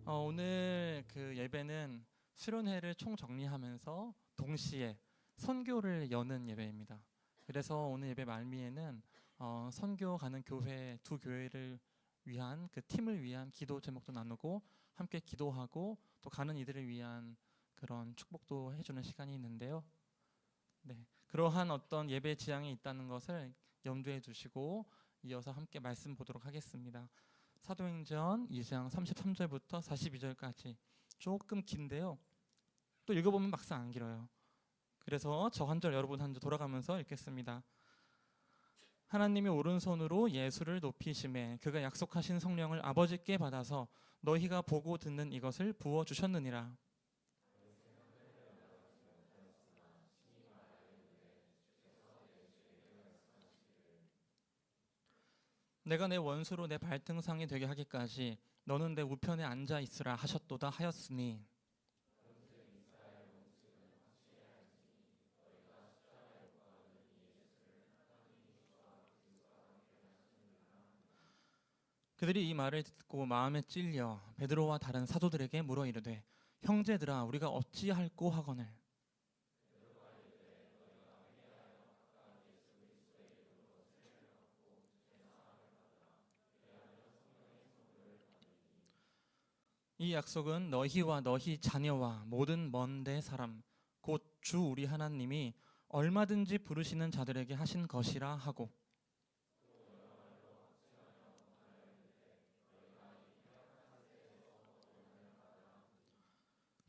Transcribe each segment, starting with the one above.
오늘 그 예배는 수련회를 총정리하면서 동시에 선교를 여는 예배입니다. 그래서 오늘 예배 말미에는 선교 가는 교회 두 교회를 위한 그 팀을 위한 기도 제목도 나누고 함께 기도하고 또 가는 이들을 위한 그런 축복도 해주는 시간이 있는데요. 네, 그러한 어떤 예배 지향이 있다는 것을 염두에 두시고 이어서 함께 말씀 보도록 하겠습니다. 사도행전 2장 33절부터 42절까지 조금 긴데요. 또 읽어보면 막상 안 길어요. 그래서 저 한 절 여러분 한 절 돌아가면서 읽겠습니다. 하나님이 오른손으로 예수를 높이심에 그가 약속하신 성령을 아버지께 받아서 너희가 보고 듣는 이것을 부어주셨느니라. 내가 내 원수로 내 발등상이 되게 하기까지 너는 내 우편에 앉아 있으라 하셨도다 하였으니 그들이 이 말을 듣고 마음에 찔려 베드로와 다른 사도들에게 물어 이르되 형제들아 우리가 어찌할꼬 하거늘. 이 약속은 너희와 너희 자녀와 모든 먼데 사람 곧 주 우리 하나님이 얼마든지 부르시는 자들에게 하신 것이라 하고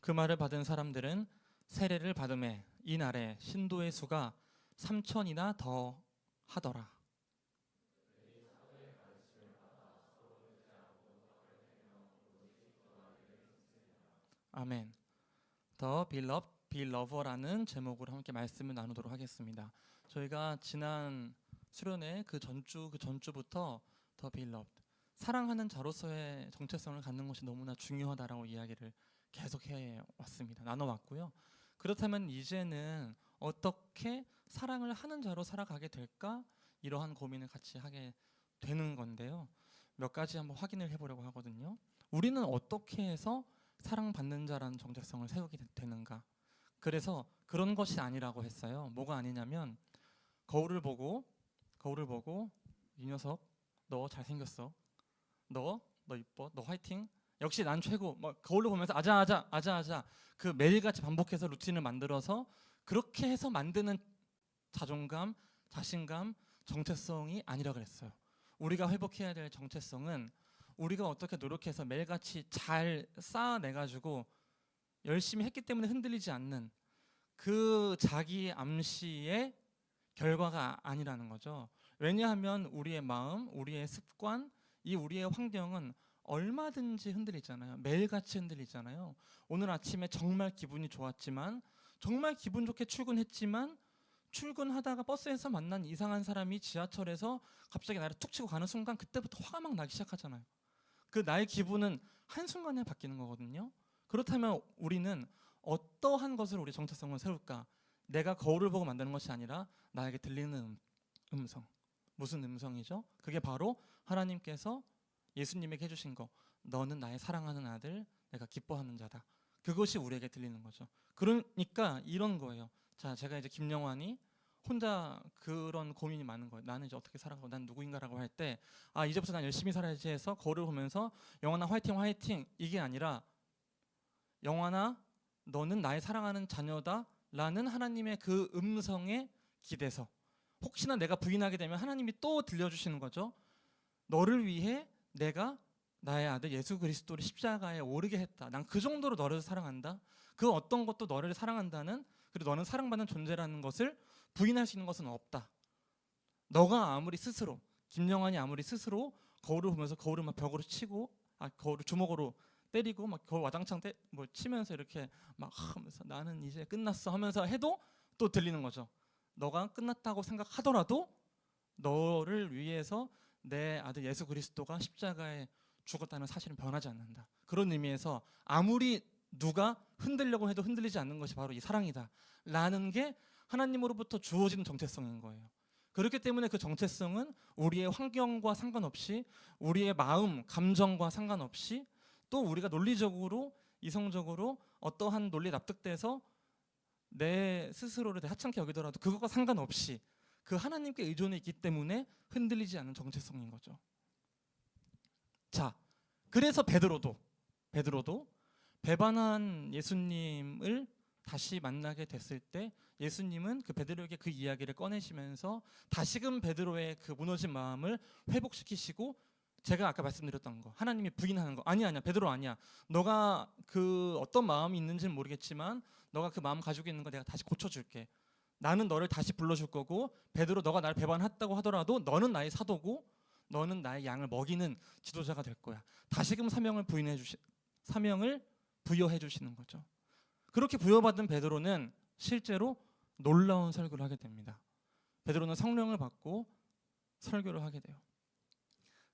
그 말을 받은 사람들은 세례를 받음에 이날에 신도의 수가 3천이나 더 하더라. 아멘. 더 빌럽 빌러버라는 제목으로 함께 말씀을 나누도록 하겠습니다. 저희가 지난 수련회 그 전주부터 더 빌럽 사랑하는 자로서의 정체성을 갖는 것이 너무나 중요하다라고 이야기를 계속해 왔습니다. 나눠왔고요. 그렇다면 이제는 어떻게 사랑을 하는 자로 살아가게 될까? 이러한 고민을 같이 하게 되는 건데요. 몇 가지 한번 확인을 해보려고 하거든요. 우리는 어떻게 해서 사랑받는 자라는 정체성을 세우게 되는가? 그래서 그런 것이 아니라고 했어요. 뭐가 아니냐면 거울을 보고 이 녀석 너 잘생겼어. 너 이뻐. 너 화이팅. 역시 난 최고. 막 거울로 보면서 아자 그 매일같이 반복해서 루틴을 만들어서 그렇게 해서 만드는 자존감, 자신감, 정체성이 아니라 그랬어요. 우리가 회복해야 될 정체성은 우리가 어떻게 노력해서 매일같이 잘 쌓아내가지고 열심히 했기 때문에 흔들리지 않는 그 자기 암시의 결과가 아니라는 거죠. 왜냐하면 우리의 마음, 우리의 습관, 이 우리의 환경은 얼마든지 흔들리잖아요. 매일같이 흔들리잖아요. 오늘 아침에 정말 기분이 좋았지만 정말 기분 좋게 출근했지만 출근하다가 버스에서 만난 이상한 사람이 지하철에서 갑자기 나를 툭 치고 가는 순간 그때부터 화가 막 나기 시작하잖아요. 그 나의 기분은 한순간에 바뀌는 거거든요. 그렇다면 우리는 어떠한 것을 우리 정체성을 세울까? 내가 거울을 보고 만드는 것이 아니라 나에게 들리는 음성. 무슨 음성이죠? 그게 바로 하나님께서 예수님에게 해주신 거. 너는 나의 사랑하는 아들, 내가 기뻐하는 자다. 그것이 우리에게 들리는 거죠. 그러니까 이런 거예요. 자, 제가 이제 김영환이 혼자 그런 고민이 많은 거예요. 나는 이제 어떻게 살아가고 난 누구인가라고 할 때 이제부터 난 열심히 살아야지 해서 거울을 보면서 영환아 화이팅 화이팅 이게 아니라 영환아 너는 나의 사랑하는 자녀다 라는 하나님의 그 음성에 기대서 혹시나 내가 부인하게 되면 하나님이 또 들려주시는 거죠. 너를 위해 내가 나의 아들 예수 그리스도를 십자가에 오르게 했다. 난 그 정도로 너를 사랑한다. 그 어떤 것도 너를 사랑한다는, 그리고 너는 사랑받는 존재라는 것을 부인할 수 있는 것은 없다. 너가 아무리 스스로, 김영환이 아무리 스스로 거울을 보면서 거울을 막 벽으로 치고 거울을 주먹으로 때리고 막 거울 와장창 치면서 이렇게 막 하면서 나는 이제 끝났어 하면서 해도 또 들리는 거죠. 너가 끝났다고 생각하더라도 너를 위해서 내 아들 예수 그리스도가 십자가에 죽었다는 사실은 변하지 않는다. 그런 의미에서 아무리 누가 흔들려고 해도 흔들리지 않는 것이 바로 이 사랑이다 라는 게 하나님으로부터 주어진 정체성인 거예요. 그렇기 때문에 그 정체성은 우리의 환경과 상관없이 우리의 마음, 감정과 상관없이 또 우리가 논리적으로 이성적으로 어떠한 논리에 납득돼서 내 스스로를 하찮게 여기더라도 그것과 상관없이 그 하나님께 의존해 있기 때문에 흔들리지 않는 정체성인 거죠. 자, 그래서 베드로도 배반한 예수님을 다시 만나게 됐을 때 예수님은 그 베드로에게 그 이야기를 꺼내시면서 다시금 베드로의 그 무너진 마음을 회복시키시고, 제가 아까 말씀드렸던 거, 하나님이 부인하는 거, 아니야 베드로 아니야, 너가 그 어떤 마음이 있는지는 모르겠지만 너가 그 마음 가지고 있는 거 내가 다시 고쳐줄게. 나는 너를 다시 불러줄 거고, 베드로 너가 나를 배반했다고 하더라도 너는 나의 사도고 너는 나의 양을 먹이는 지도자가 될 거야. 다시금 사명을 부여해 주시는 거죠. 그렇게 부여받은 베드로는 실제로 놀라운 설교를 하게 됩니다. 베드로는 성령을 받고 설교를 하게 돼요.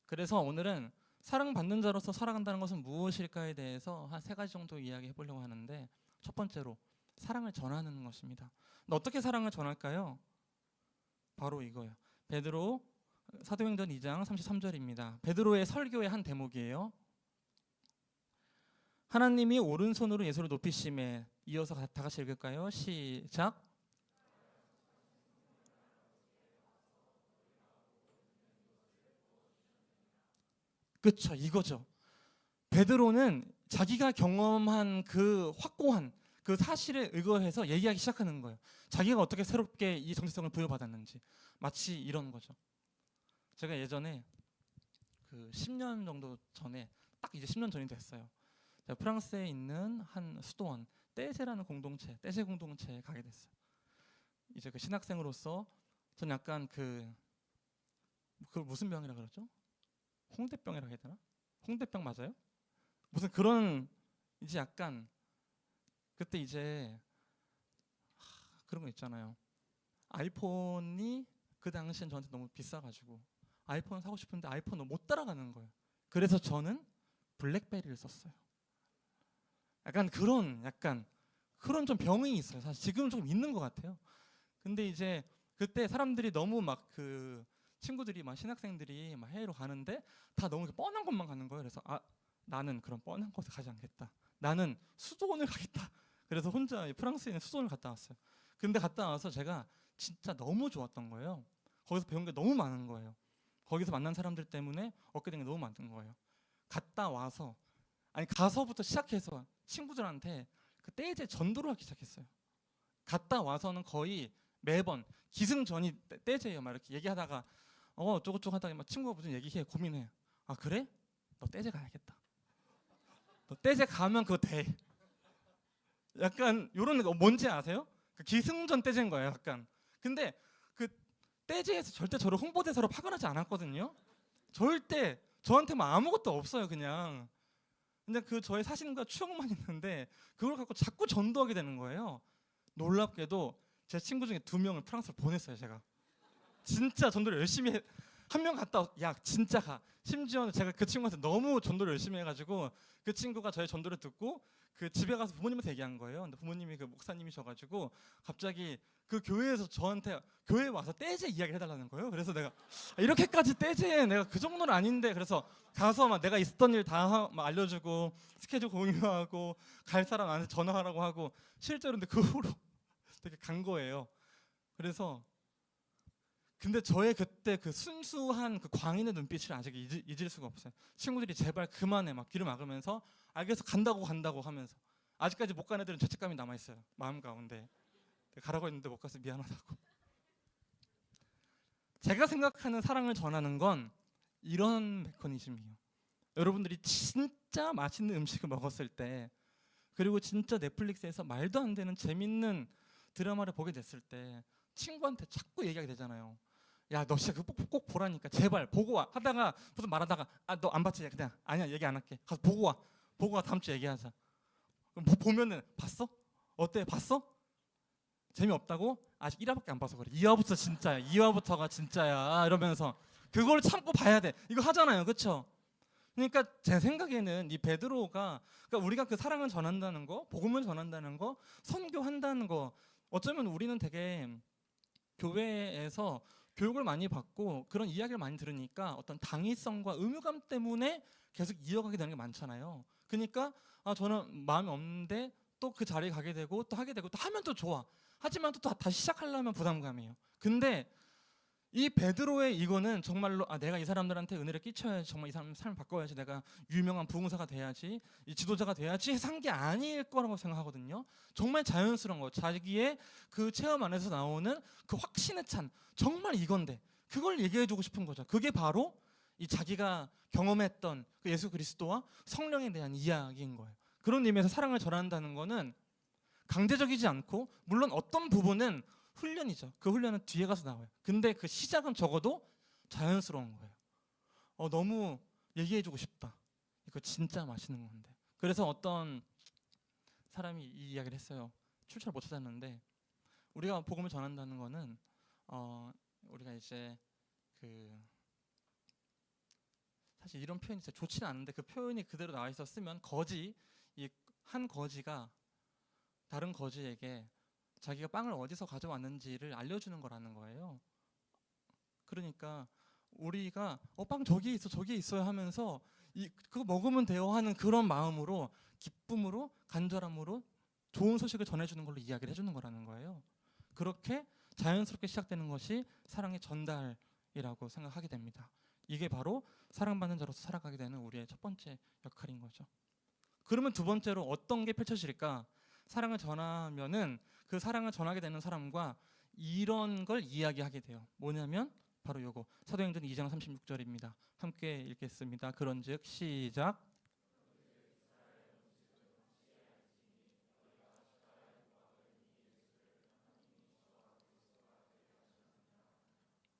그래서 오늘은 사랑받는 자로서 살아간다는 것은 무엇일까에 대해서 한 3가지 정도 이야기해 보려고 하는데, 첫 번째로 사랑을 전하는 것입니다. 어떻게 사랑을 전할까요? 바로 이거예요. 베드로 사도행전 2장 33절입니다. 베드로의 설교의 한 대목이에요. 하나님이 오른손으로 예수를 높이심에, 이어서 다 같이 읽을까요? 시작. 그렇죠, 이거죠. 베드로는 자기가 경험한 그 확고한 그 사실에 의거해서 얘기하기 시작하는 거예요. 자기가 어떻게 새롭게 이 정체성을 부여받았는지. 마치 이런 거죠. 제가 예전에 그 10년 정도 전에, 딱 이제 10년 전이 됐어요. 제가 프랑스에 있는 한 수도원 떼제라는 공동체, 떼제 공동체에 가게 됐어요. 이제 그 신학생으로서 전 약간 그 무슨 병이라 그러죠? 홍대병이라고 해야 되나? 홍대병 맞아요? 무슨 그런, 이제 약간 그때 이제 그런 거 있잖아요. 아이폰이 그 당시엔 저한테 너무 비싸가지고 아이폰 사고 싶은데 아이폰을 못 따라가는 거예요. 그래서 저는 블랙베리를 썼어요. 약간 그런 좀 병이 있어요. 사실 지금 좀 있는 것 같아요. 근데 이제 그때 사람들이 너무 막 그 친구들이 막 신학생들이 막 해외로 가는데 다 너무 뻔한 것만 가는 거예요. 그래서 나는 그런 뻔한 곳에 가지 않겠다. 나는 수도원을 가겠다. 그래서 혼자 프랑스에 있는 수도원을 갔다 왔어요. 근데 갔다 와서 제가 진짜 너무 좋았던 거예요. 거기서 배운 게 너무 많은 거예요. 거기서 만난 사람들 때문에 얻게 된 게 너무 많은 거예요. 갔다 와서, 가서부터 시작해서 친구들한테 그 떼제 전도를 하기 시작했어요. 갔다 와서는 거의 매번 기승전이 떼제예요. 막 이렇게 얘기하다가 어쩌고저쩌고 하다가 막 친구가 무슨 얘기해, 고민해. 아 그래? 너 떼제 가야겠다. 너 떼제 가면 그거 돼. 약간 이런 거 뭔지 아세요? 그 기승전 떼제인 거예요, 약간. 근데 그 떼제에서 절대 저를 홍보대사로 파견하지 않았거든요. 절대 저한테 뭐 아무것도 없어요, 그냥. 근데 그 저의 사진과 추억만 있는데 그걸 갖고 자꾸 전도하게 되는 거예요. 놀랍게도 제 친구 중에 2명을 프랑스로 보냈어요, 제가. 진짜 전도를 열심히 한 명 갔다 야 진짜 가. 심지어는 제가 그 친구한테 너무 전도를 열심히 해가지고 그 친구가 저의 전도를 듣고 그 집에 가서 부모님한테 얘기한 거예요. 근데 부모님이 그 목사님이셔가지고 갑자기 그 교회에서 저한테 교회에 와서 떼제 이야기를 해달라는 거예요. 그래서 내가 이렇게까지 떼제 내가 그 정도는 아닌데, 그래서 가서 막 내가 있었던 일 다 알려주고 스케줄 공유하고 갈 사람 나한테 전화하라고 하고, 실제로 근데 그 후로 되게 간 거예요. 그래서 근데 저의 그때 그 순수한 그 광인의 눈빛을 아직 잊을 수가 없어요. 친구들이 제발 그만해 막 귀를 막으면서 알겠어 간다고 하면서, 아직까지 못 간 애들은 죄책감이 남아 있어요, 마음 가운데. 가라고 했는데 못 가서 미안하다고. 제가 생각하는 사랑을 전하는 건 이런 메커니즘이에요. 여러분들이 진짜 맛있는 음식을 먹었을 때, 그리고 진짜 넷플릭스에서 말도 안 되는 재밌는 드라마를 보게 됐을 때 친구한테 자꾸 얘기하게 되잖아요. 야 너 진짜 그거 꼭 보라니까 제발 보고 와 하다가 무슨 말하다가 너 안 봤지? 그냥 아니야 얘기 안 할게. 가서 보고 와 다음 주에 얘기하자. 보면은 봤어? 어때? 봤어? 재미없다고? 아직 1화밖에 안 봐서 그래. 2화부터 진짜야. 2화부터가 진짜야. 이러면서 그걸 참고 봐야 돼. 이거 하잖아요. 그렇죠? 그러니까 제 생각에는 이 베드로가, 그러니까 우리가 그 사랑을 전한다는 거, 복음을 전한다는 거, 선교한다는 거, 어쩌면 우리는 되게 교회에서 교육을 많이 받고 그런 이야기를 많이 들으니까 어떤 당위성과 의무감 때문에 계속 이어가게 되는 게 많잖아요. 그러니까 저는 마음이 없는데 또 그 자리에 가게 되고 또 하게 되고 또 하면 또 좋아. 하지만 또 다시 시작하려면 부담감이에요. 근데 이 베드로의 이거는 정말로 내가 이 사람들한테 은혜를 끼쳐야지, 정말 이 사람 삶을 바꿔야지, 내가 유명한 부흥사가 돼야지, 이 지도자가 돼야지 해서 한 게 아닐 거라고 생각하거든요. 정말 자연스러운 거, 자기의 그 체험 안에서 나오는 그 확신에 찬 정말 이건데 그걸 얘기해주고 싶은 거죠. 그게 바로 이 자기가 경험했던 그 예수 그리스도와 성령에 대한 이야기인 거예요. 그런 의미에서 사랑을 전한다는 거는 강제적이지 않고, 물론 어떤 부분은 훈련이죠. 그 훈련은 뒤에 가서 나와요. 근데 그 시작은 적어도 자연스러운 거예요. 너무 얘기해주고 싶다. 이거 진짜 맛있는 건데. 그래서 어떤 사람이 이 이야기를 했어요. 출처를 못 찾았는데, 우리가 복음을 전한다는 거는 우리가 이제 사실 이런 표현이 진짜 좋지는 않은데, 그 표현이 그대로 나와 있었으면 이 한 거지가 다른 거지에게 자기가 빵을 어디서 가져왔는지를 알려주는 거라는 거예요. 그러니까 우리가 빵 저기에 있어, 저기에 있어요 하면서 그거 먹으면 돼요 하는 그런 마음으로, 기쁨으로, 간절함으로 좋은 소식을 전해주는 걸로 이야기를 해주는 거라는 거예요. 그렇게 자연스럽게 시작되는 것이 사랑의 전달이라고 생각하게 됩니다. 이게 바로 사랑받는 자로서 살아가게 되는 우리의 첫 번째 역할인 거죠. 그러면 두 번째로 어떤 게 펼쳐질까? 사랑을 전하면은 그 사랑을 전하게 되는 사람과 이런 걸 이야기하게 돼요. 뭐냐면 바로 요거, 사도행전 2장 36절입니다. 함께 읽겠습니다. 그런즉 시작.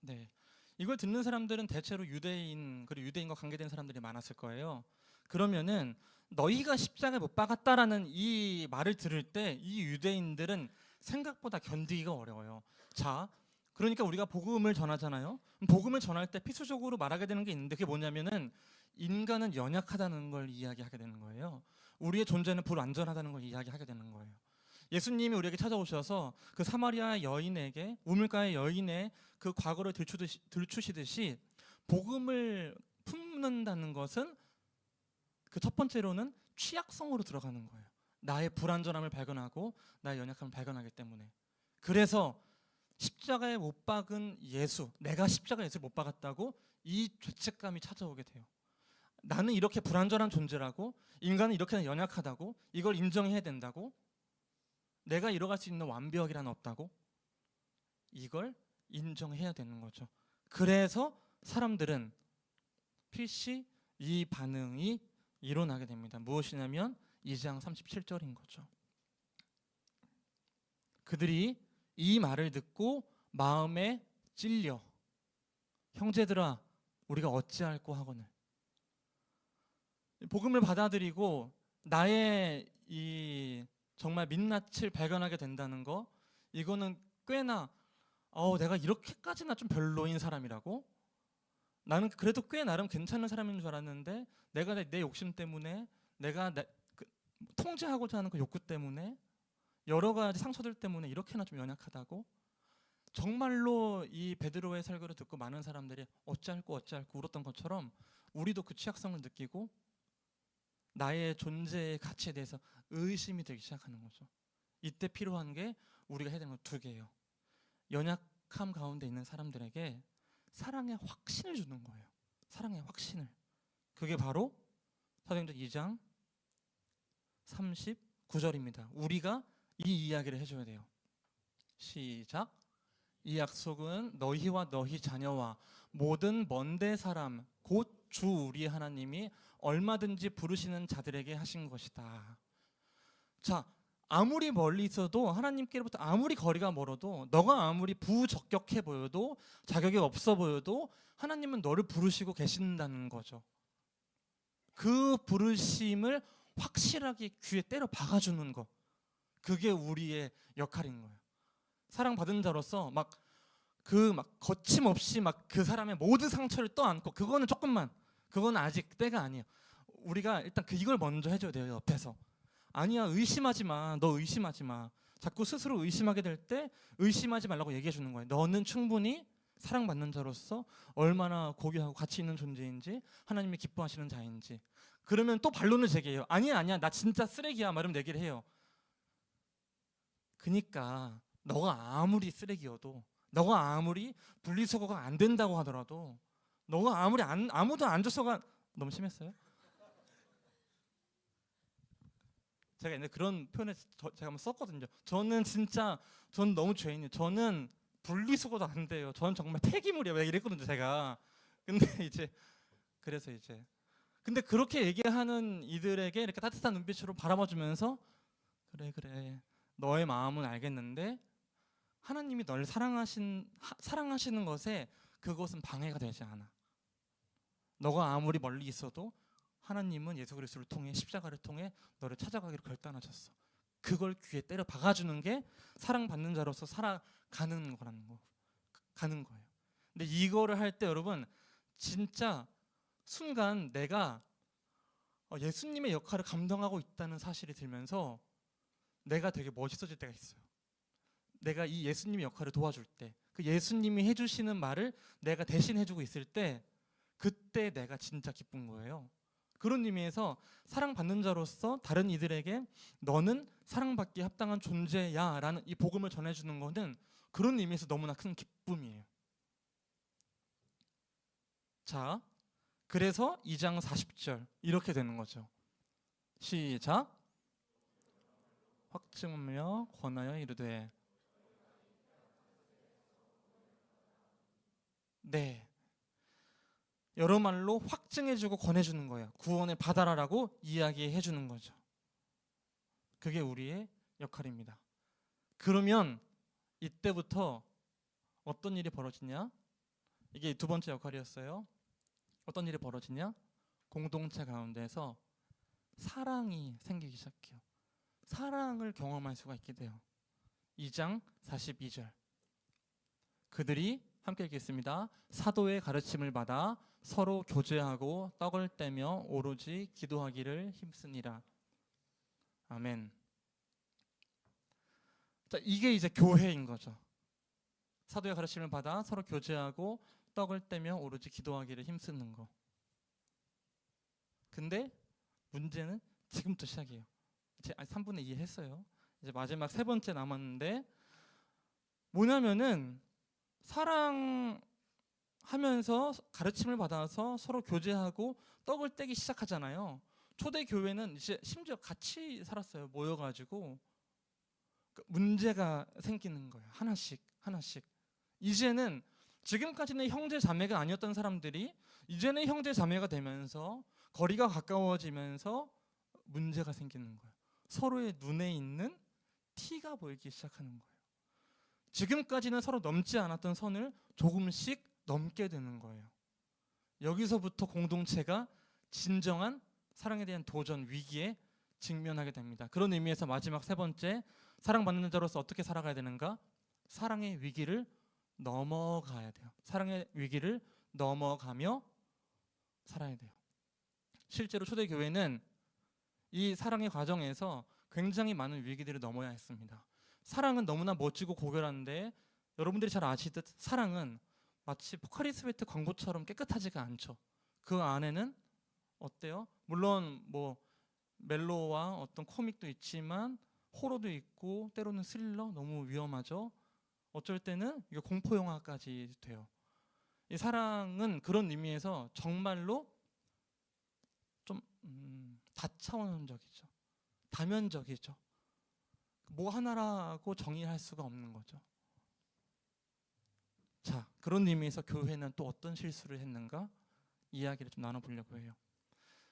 네, 이걸 듣는 사람들은 대체로 유대인, 그리고 유대인과 관계된 사람들이 많았을 거예요. 그러면은 너희가 십자가에 못 박았다라는 이 말을 들을 때 이 유대인들은 생각보다 견디기가 어려워요. 자, 그러니까 우리가 복음을 전하잖아요. 복음을 전할 때 필수적으로 말하게 되는 게 있는데, 그게 뭐냐면은 인간은 연약하다는 걸 이야기하게 되는 거예요. 우리의 존재는 불완전하다는 걸 이야기하게 되는 거예요. 예수님이 우리에게 찾아오셔서 그 사마리아 여인에게, 우물가의 여인의 그 과거를 들추시듯이 복음을 품는다는 것은 그 첫 번째로는 취약성으로 들어가는 거예요. 나의 불완전함을 발견하고 나의 연약함을 발견하기 때문에. 그래서 십자가에 못 박은 예수, 내가 십자가 예수를 못 박았다고 이 죄책감이 찾아오게 돼요. 나는 이렇게 불완전한 존재라고, 인간은 이렇게 연약하다고, 이걸 인정해야 된다고, 내가 이뤄갈 수 있는 완벽이란 없다고, 이걸 인정해야 되는 거죠. 그래서 사람들은 필시 이 반응이 일어나게 됩니다. 무엇이냐면 2장 37절인 거죠. 그들이 이 말을 듣고 마음에 찔려 형제들아 우리가 어찌할꼬 하거늘. 복음을 받아들이고 나의 이 정말 민낯을 발견하게 된다는 거, 이거는 꽤나 내가 이렇게까지나 좀 별로인 사람이라고, 나는 그래도 꽤 나름 괜찮은 사람인 줄 알았는데 내가 내 욕심 때문에, 내가 통제하고자 하는 그 욕구 때문에, 여러 가지 상처들 때문에 이렇게나 좀 연약하다고. 정말로 이 베드로의 설교를 듣고 많은 사람들이 어찌할꼬 울었던 것처럼 우리도 그 취약성을 느끼고 나의 존재의 가치에 대해서 의심이 되기 시작하는 거죠. 이때 필요한 게, 우리가 해야 되는 건 두 개예요. 연약함 가운데 있는 사람들에게 사랑의 확신을 주는 거예요. 사랑의 확신을. 그게 바로 사도행전 2장 39절입니다. 우리가 이 이야기를 해줘야 돼요. 시작. 이 약속은 너희와 너희 자녀와 모든 먼데 사람 곧 주 우리 하나님이 얼마든지 부르시는 자들에게 하신 것이다. 자, 아무리 멀리 있어도, 하나님께로부터 아무리 거리가 멀어도, 너가 아무리 부적격해 보여도, 자격이 없어 보여도 하나님은 너를 부르시고 계신다는 거죠. 그 부르심을 확실하게 귀에 때려 박아주는 거, 그게 우리의 역할인 거예요. 사랑받은 자로서 막 거침없이 그 사람의 모든 상처를 떠안고, 그건 아직 때가 아니에요. 우리가 일단 이걸 먼저 해줘야 돼요. 옆에서 아니야, 의심하지 마, 너 의심하지 마. 자꾸 스스로 의심하게 될 때 의심하지 말라고 얘기해 주는 거예요. 너는 충분히 사랑받는 자로서 얼마나 고귀하고 가치 있는 존재인지, 하나님이 기뻐하시는 자인지, 그러면 또 반론을 제기해요. 아니야, 아니야, 나 진짜 쓰레기야. 말하면 얘기를 해요. 그니까 너가 아무리 쓰레기여도, 너가 아무리 분리수거가 안 된다고 하더라도, 너가 아무리 아무도 안 줘서가, 너무 심했어요? 제가 옛날에 그런 표현을 제가 한번 썼거든요. 저는 너무 죄인이에요. 저는 분리수거도 안 돼요. 저는 정말 폐기물이에요. 이랬거든요, 제가. 근데 이제 그래서 이제 근데 그렇게 얘기하는 이들에게 이렇게 따뜻한 눈빛으로 바라봐주면서, 그래 그래, 너의 마음은 알겠는데 하나님이 널 사랑하시는 것에 그것은 방해가 되지 않아. 너가 아무리 멀리 있어도 하나님은 예수 그리스도를 통해, 십자가를 통해 너를 찾아가기로 결단하셨어. 그걸 귀에 때려 박아주는 게 사랑받는 자로서 살아가는 가는 거예요. 근데 이거를 할 때 여러분, 진짜 순간 내가 예수님의 역할을 감당하고 있다는 사실이 들면서 내가 되게 멋있어질 때가 있어요. 내가 이 예수님의 역할을 도와줄 때, 그 예수님이 해주시는 말을 내가 대신 해주고 있을 때, 그때 내가 진짜 기쁜 거예요. 그런 의미에서 사랑받는 자로서 다른 이들에게 너는 사랑받기에 합당한 존재야 라는 이 복음을 전해주는 거는 그런 의미에서 너무나 큰 기쁨이에요. 자, 그래서 2장 40절 이렇게 되는 거죠. 시작. 확증하며 권하여 이르되. 네, 여러 말로 확증해주고 권해주는 거예요. 구원을 받아라라고 이야기해주는 거죠. 그게 우리의 역할입니다. 그러면 이때부터 어떤 일이 벌어지냐? 이게 두 번째 역할이었어요. 어떤 일이 벌어지냐? 공동체 가운데서 사랑이 생기기 시작해요. 사랑을 경험할 수가 있게 돼요. 2장 42절. 그들이 함께 읽겠습니다. 사도의 가르침을 받아 서로 교제하고 떡을 떼며 오로지 기도하기를 힘쓰니라. 아멘. 자, 이게 이제 교회인 거죠. 사도의 가르침을 받아 서로 교제하고 떡을 떼며 오로지 기도하기를 힘쓰는 거. 근데 문제는 지금부터 시작이에요. 이제 3분의 2 했어요. 이제 마지막 세 번째 남았는데, 뭐냐면은 사랑하면서 가르침을 받아서 서로 교제하고 떡을 떼기 시작하잖아요. 초대 교회는 이제 심지어 같이 살았어요. 모여가지고. 문제가 생기는 거예요. 하나씩 하나씩. 이제는, 지금까지는 형제 자매가 아니었던 사람들이 이제는 형제 자매가 되면서 거리가 가까워지면서 문제가 생기는 거예요. 서로의 눈에 있는 티가 보이기 시작하는 거예요. 지금까지는 서로 넘지 않았던 선을 조금씩 넘게 되는 거예요. 여기서부터 공동체가 진정한 사랑에 대한 도전, 위기에 직면하게 됩니다. 그런 의미에서 마지막 세 번째, 사랑받는 자로서 어떻게 살아가야 되는가? 사랑의 위기를 넘어가야 돼요. 사랑의 위기를 넘어가며 살아야 돼요. 실제로 초대교회는 이 사랑의 과정에서 굉장히 많은 위기들을 넘어야 했습니다. 사랑은 너무나 멋지고 고결한데, 여러분들이 잘 아시듯 사랑은 마치 포카리 스웨트 광고처럼 깨끗하지가 않죠. 그 안에는 어때요? 물론 뭐 멜로와 어떤 코믹도 있지만 호러도 있고 때로는 스릴러, 너무 위험하죠. 어쩔 때는 이게 공포 영화까지 돼요. 이 사랑은 그런 의미에서 정말로 좀 다차원적이죠. 다면적이죠. 뭐 하나라고 정의할 수가 없는 거죠. 자, 그런 의미에서 교회는 또 어떤 실수를 했는가? 이야기를 좀 나눠보려고 해요.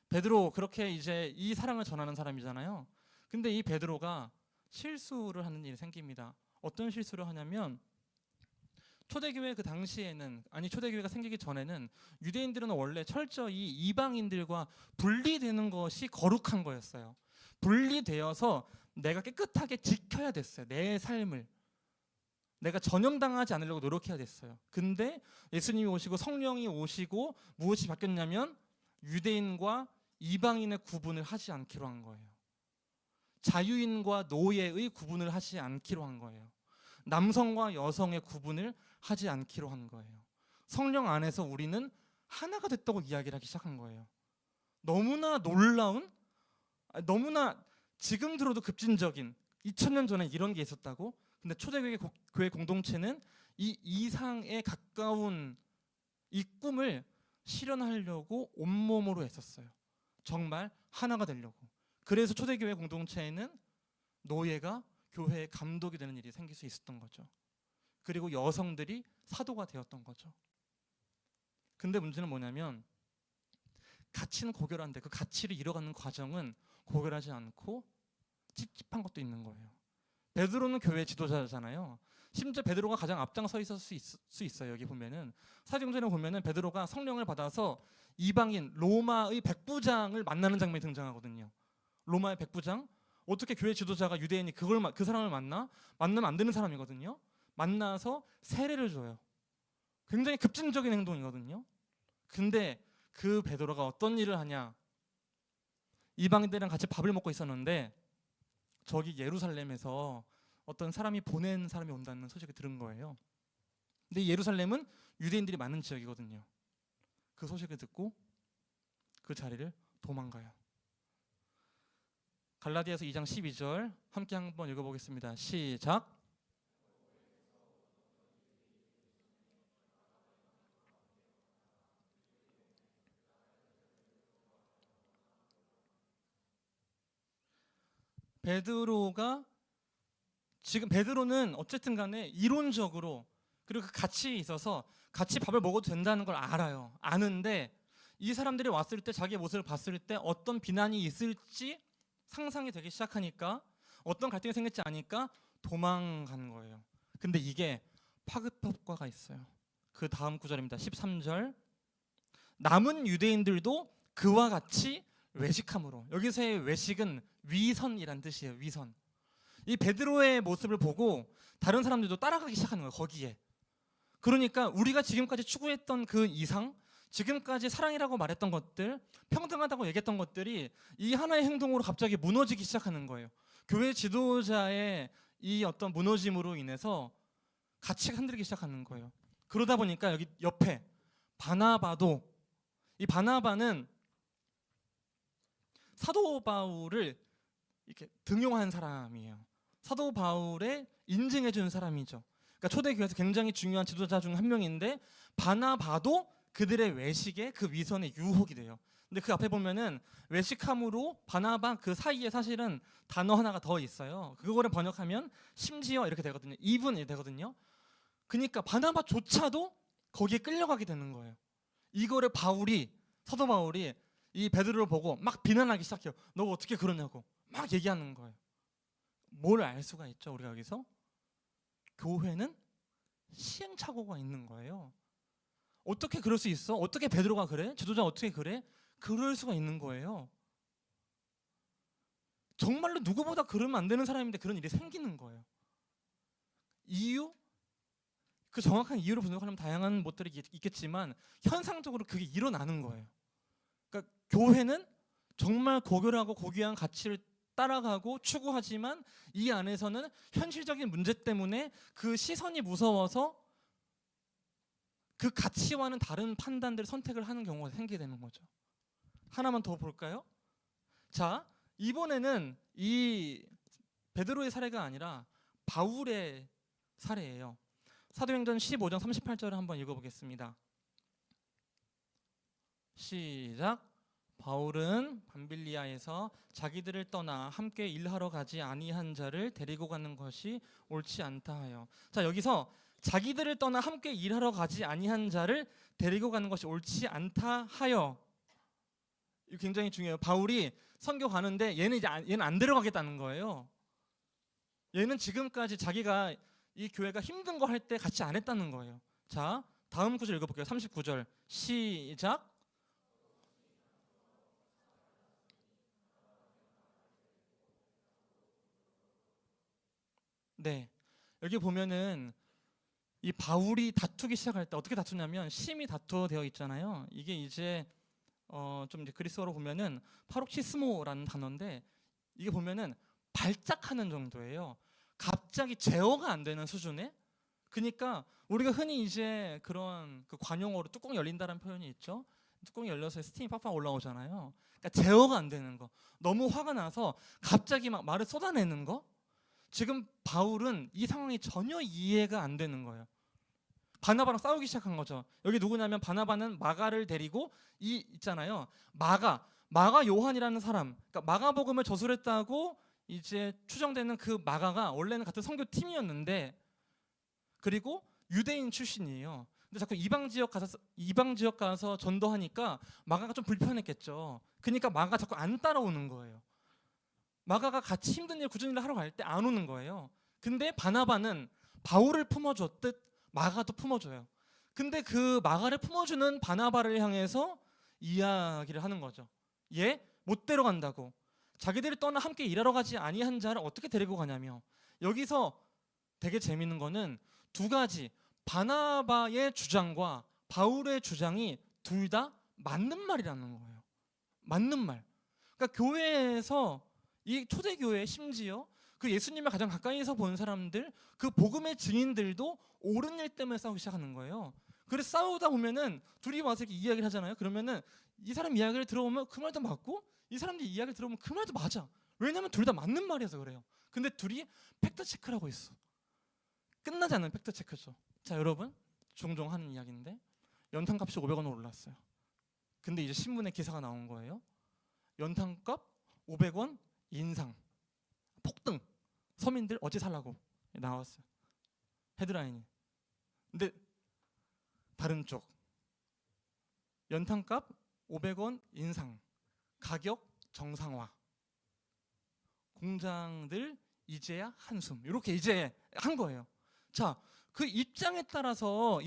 베드로, 그렇게 이제 이 사랑을 전하는 사람이잖아요. 근데 이 베드로가 실수를 하는 일이 생깁니다. 어떤 실수를 하냐면, 초대교회 그 당시에는, 아니 초대교회가 생기기 전에는 유대인들은 원래 철저히 이방인들과 분리되는 것이 거룩한 거였어요. 분리되어서 내가 깨끗하게 지켜야 됐어요. 내 삶을 내가 전염당하지 않으려고 노력해야 됐어요. 근데 예수님이 오시고 성령이 오시고 무엇이 바뀌었냐면, 유대인과 이방인의 구분을 하지 않기로 한 거예요. 자유인과 노예의 구분을 하지 않기로 한 거예요. 남성과 여성의 구분을 하지 않기로 한 거예요. 성령 안에서 우리는 하나가 됐다고 이야기를 하기 시작한 거예요. 너무나 놀라운, 너무나 지금 들어도 급진적인 2000년 전에 이런 게 있었다고? 근데 초대교회 교회 공동체는 이 이상에 가까운 이 꿈을 실현하려고 온몸으로 애썼어요. 정말 하나가 되려고. 그래서 초대교회 공동체에는 노예가 교회의 감독이 되는 일이 생길 수 있었던 거죠. 그리고 여성들이 사도가 되었던 거죠. 근데 문제는 뭐냐면 가치는 고결한데 그 가치를 이뤄가는 과정은 고결하지 않고 찝찝한 것도 있는 거예요. 베드로는 교회 지도자잖아요. 심지어 베드로가 가장 앞장서 있을 수 있어요. 여기 보면은 사도행전에 보면은 베드로가 성령을 받아서 이방인 로마의 백부장을 만나는 장면이 등장하거든요. 로마의 백부장, 어떻게 교회 지도자가 유대인이 그 사람을 만나면 안 되는 사람이거든요. 만나서 세례를 줘요. 굉장히 급진적인 행동이거든요. 근데 그 베드로가 어떤 일을 하냐? 이방인들이랑 같이 밥을 먹고 있었는데 저기 예루살렘에서 어떤 사람이 보낸 사람이 온다는 소식을 들은 거예요. 근데 예루살렘은 유대인들이 많은 지역이거든요. 그 소식을 듣고 그 자리를 도망가요. 갈라디아서 2장 12절 함께 한번 읽어보겠습니다. 시작. 베드로는 어쨌든 간에 이론적으로 그리고 그 가치에 있어서 같이 밥을 먹어도 된다는 걸 알아요. 아는데 이 사람들이 왔을 때 자기의 모습을 봤을 때 어떤 비난이 있을지 상상이 되기 시작하니까 어떤 갈등이 생길지 아니까 도망가는 거예요. 근데 이게 파급 효과가 있어요. 그 다음 구절입니다. 13절. 남은 유대인들도 그와 같이 외식함으로. 여기서의 외식은 위선이란 뜻이에요. 위선. 이 베드로의 모습을 보고 다른 사람들도 따라가기 시작하는 거예요. 거기에. 그러니까 우리가 지금까지 추구했던 그 이상, 지금까지 사랑이라고 말했던 것들, 평등하다고 얘기했던 것들이 이 하나의 행동으로 갑자기 무너지기 시작하는 거예요. 교회 지도자의 이 어떤 무너짐으로 인해서 가치가 흔들리기 시작하는 거예요. 그러다 보니까 여기 옆에 바나바도, 이 바나바는 사도 바울을 이렇게 등용한 사람이에요. 사도 바울에 인증해 준 사람이죠. 그러니까 초대교회에서 굉장히 중요한 지도자 중 한 명인데 바나바도 그들의 외식에 그 위선의 유혹이 돼요. 근데 그 앞에 보면은 외식함으로 바나바 그 사이에 사실은 단어 하나가 더 있어요. 그거를 번역하면 심지어 이렇게 되거든요. 이분이 되거든요. 그러니까 바나바조차도 거기에 끌려가게 되는 거예요. 이거를 사도 바울이 이 베드로를 보고 막 비난하기 시작해요. 너 어떻게 그러냐고 막 얘기하는 거예요. 뭘 알 수가 있죠? 우리가 여기서 교회는 시행착오가 있는 거예요. 어떻게 그럴 수 있어? 어떻게 베드로가 그래? 지도자 어떻게 그래? 그럴 수가 있는 거예요. 정말로 누구보다 그러면 안 되는 사람인데 그런 일이 생기는 거예요. 이유? 그 정확한 이유를 분석하려면 다양한 것들이 있겠지만 현상적으로 그게 일어나는 거예요. 그러니까 교회는 정말 고결하고 고귀한 가치를 따라가고 추구하지만 이 안에서는 현실적인 문제 때문에 그 시선이 무서워서 그 가치와는 다른 판단들을 선택을 하는 경우가 생기게 되는 거죠. 하나만 더 볼까요? 자, 이번에는 이 베드로의 사례가 아니라 바울의 사례예요. 사도행전 15장 38절을 한번 읽어보겠습니다. 시작. 바울은 밤빌리아에서 자기들을 떠나 함께 일하러 가지 아니한 자를 데리고 가는 것이 옳지 않다 하여. 자, 여기서 자기들을 떠나 함께 일하러 가지 아니한 자를 데리고 가는 것이 옳지 않다 하여. 이거 굉장히 중요해요. 바울이 선교 가는데 얘는 안 데려가겠다는 거예요. 얘는 지금까지 자기가 이 교회가 힘든 거 할 때 같이 안 했다는 거예요. 자, 다음 구절 읽어볼게요. 39절 시작. 네, 여기 보면은 이 바울이 다투기 시작할 때 어떻게 다투냐면 심히 다투되어 있잖아요. 이게 이제 좀 이제 그리스어로 보면은 파록시스모라는 단어인데 이게 보면은 발작하는 정도예요. 갑자기 제어가 안 되는 수준에. 그러니까 우리가 흔히 이제 그런 그 관용어로 뚜껑 열린다는 표현이 있죠. 뚜껑이 열려서 스팀이 팍팍 올라오잖아요. 그러니까 제어가 안 되는 거. 너무 화가 나서 갑자기 막 말을 쏟아내는 거. 지금 바울은 이 상황이 전혀 이해가 안 되는 거예요. 바나바랑 싸우기 시작한 거죠. 여기 누구냐면 바나바는 마가를 데리고 있잖아요. 마가 요한이라는 사람. 그러니까 마가복음을 저술했다고 이제 추정되는 그 마가가 원래는 같은 선교 팀이었는데, 그리고 유대인 출신이에요. 근데 자꾸 이방 지역 가서 전도하니까 마가가 좀 불편했겠죠. 그러니까 마가 자꾸 안 따라오는 거예요. 마가가 같이 힘든 일, 굳은 일을 하러 갈 때 안 오는 거예요. 근데 바나바는 바울을 품어줬듯 마가도 품어줘요. 근데 그 마가를 품어주는 바나바를 향해서 이야기를 하는 거죠. 얘 못 데려간다고. 자기들이 떠나 함께 일하러 가지 아니한 자를 어떻게 데리고 가냐며. 여기서 되게 재밌는 거는 두 가지, 바나바의 주장과 바울의 주장이 둘 다 맞는 말이라는 거예요. 맞는 말. 그러니까 교회에서, 이 초대교회, 심지어 그 예수님을 가장 가까이서 본 사람들, 그 복음의 증인들도 옳은 일 때문에 싸우기 시작하는 거예요. 그래서 싸우다 보면은 둘이 와서 이렇게 이야기를 하잖아요. 그러면은 이 사람 이야기를 들어보면 그 말도 맞고, 이 사람들 이야기를 들어보면 그 말도 맞아. 왜냐면 둘 다 맞는 말이어서 그래요. 근데 둘이 팩트 체크를 하고 있어. 끝나지 않는 팩트 체크죠. 자, 여러분, 종종 하는 이야기인데 연탄값이 500원으로 올랐어요. 근데 이제 신문에 기사가 나온 거예요. 연탄값 500원 인상, 폭등, 서민들 어찌 살라고 나왔어요. 헤드라인이. 근데 다른 쪽, 연탄값 500원 인상, 가격 정상화, 공장들 이제야 한숨, 이렇게 이제 한 거예요. 자, 그 입장에 따라서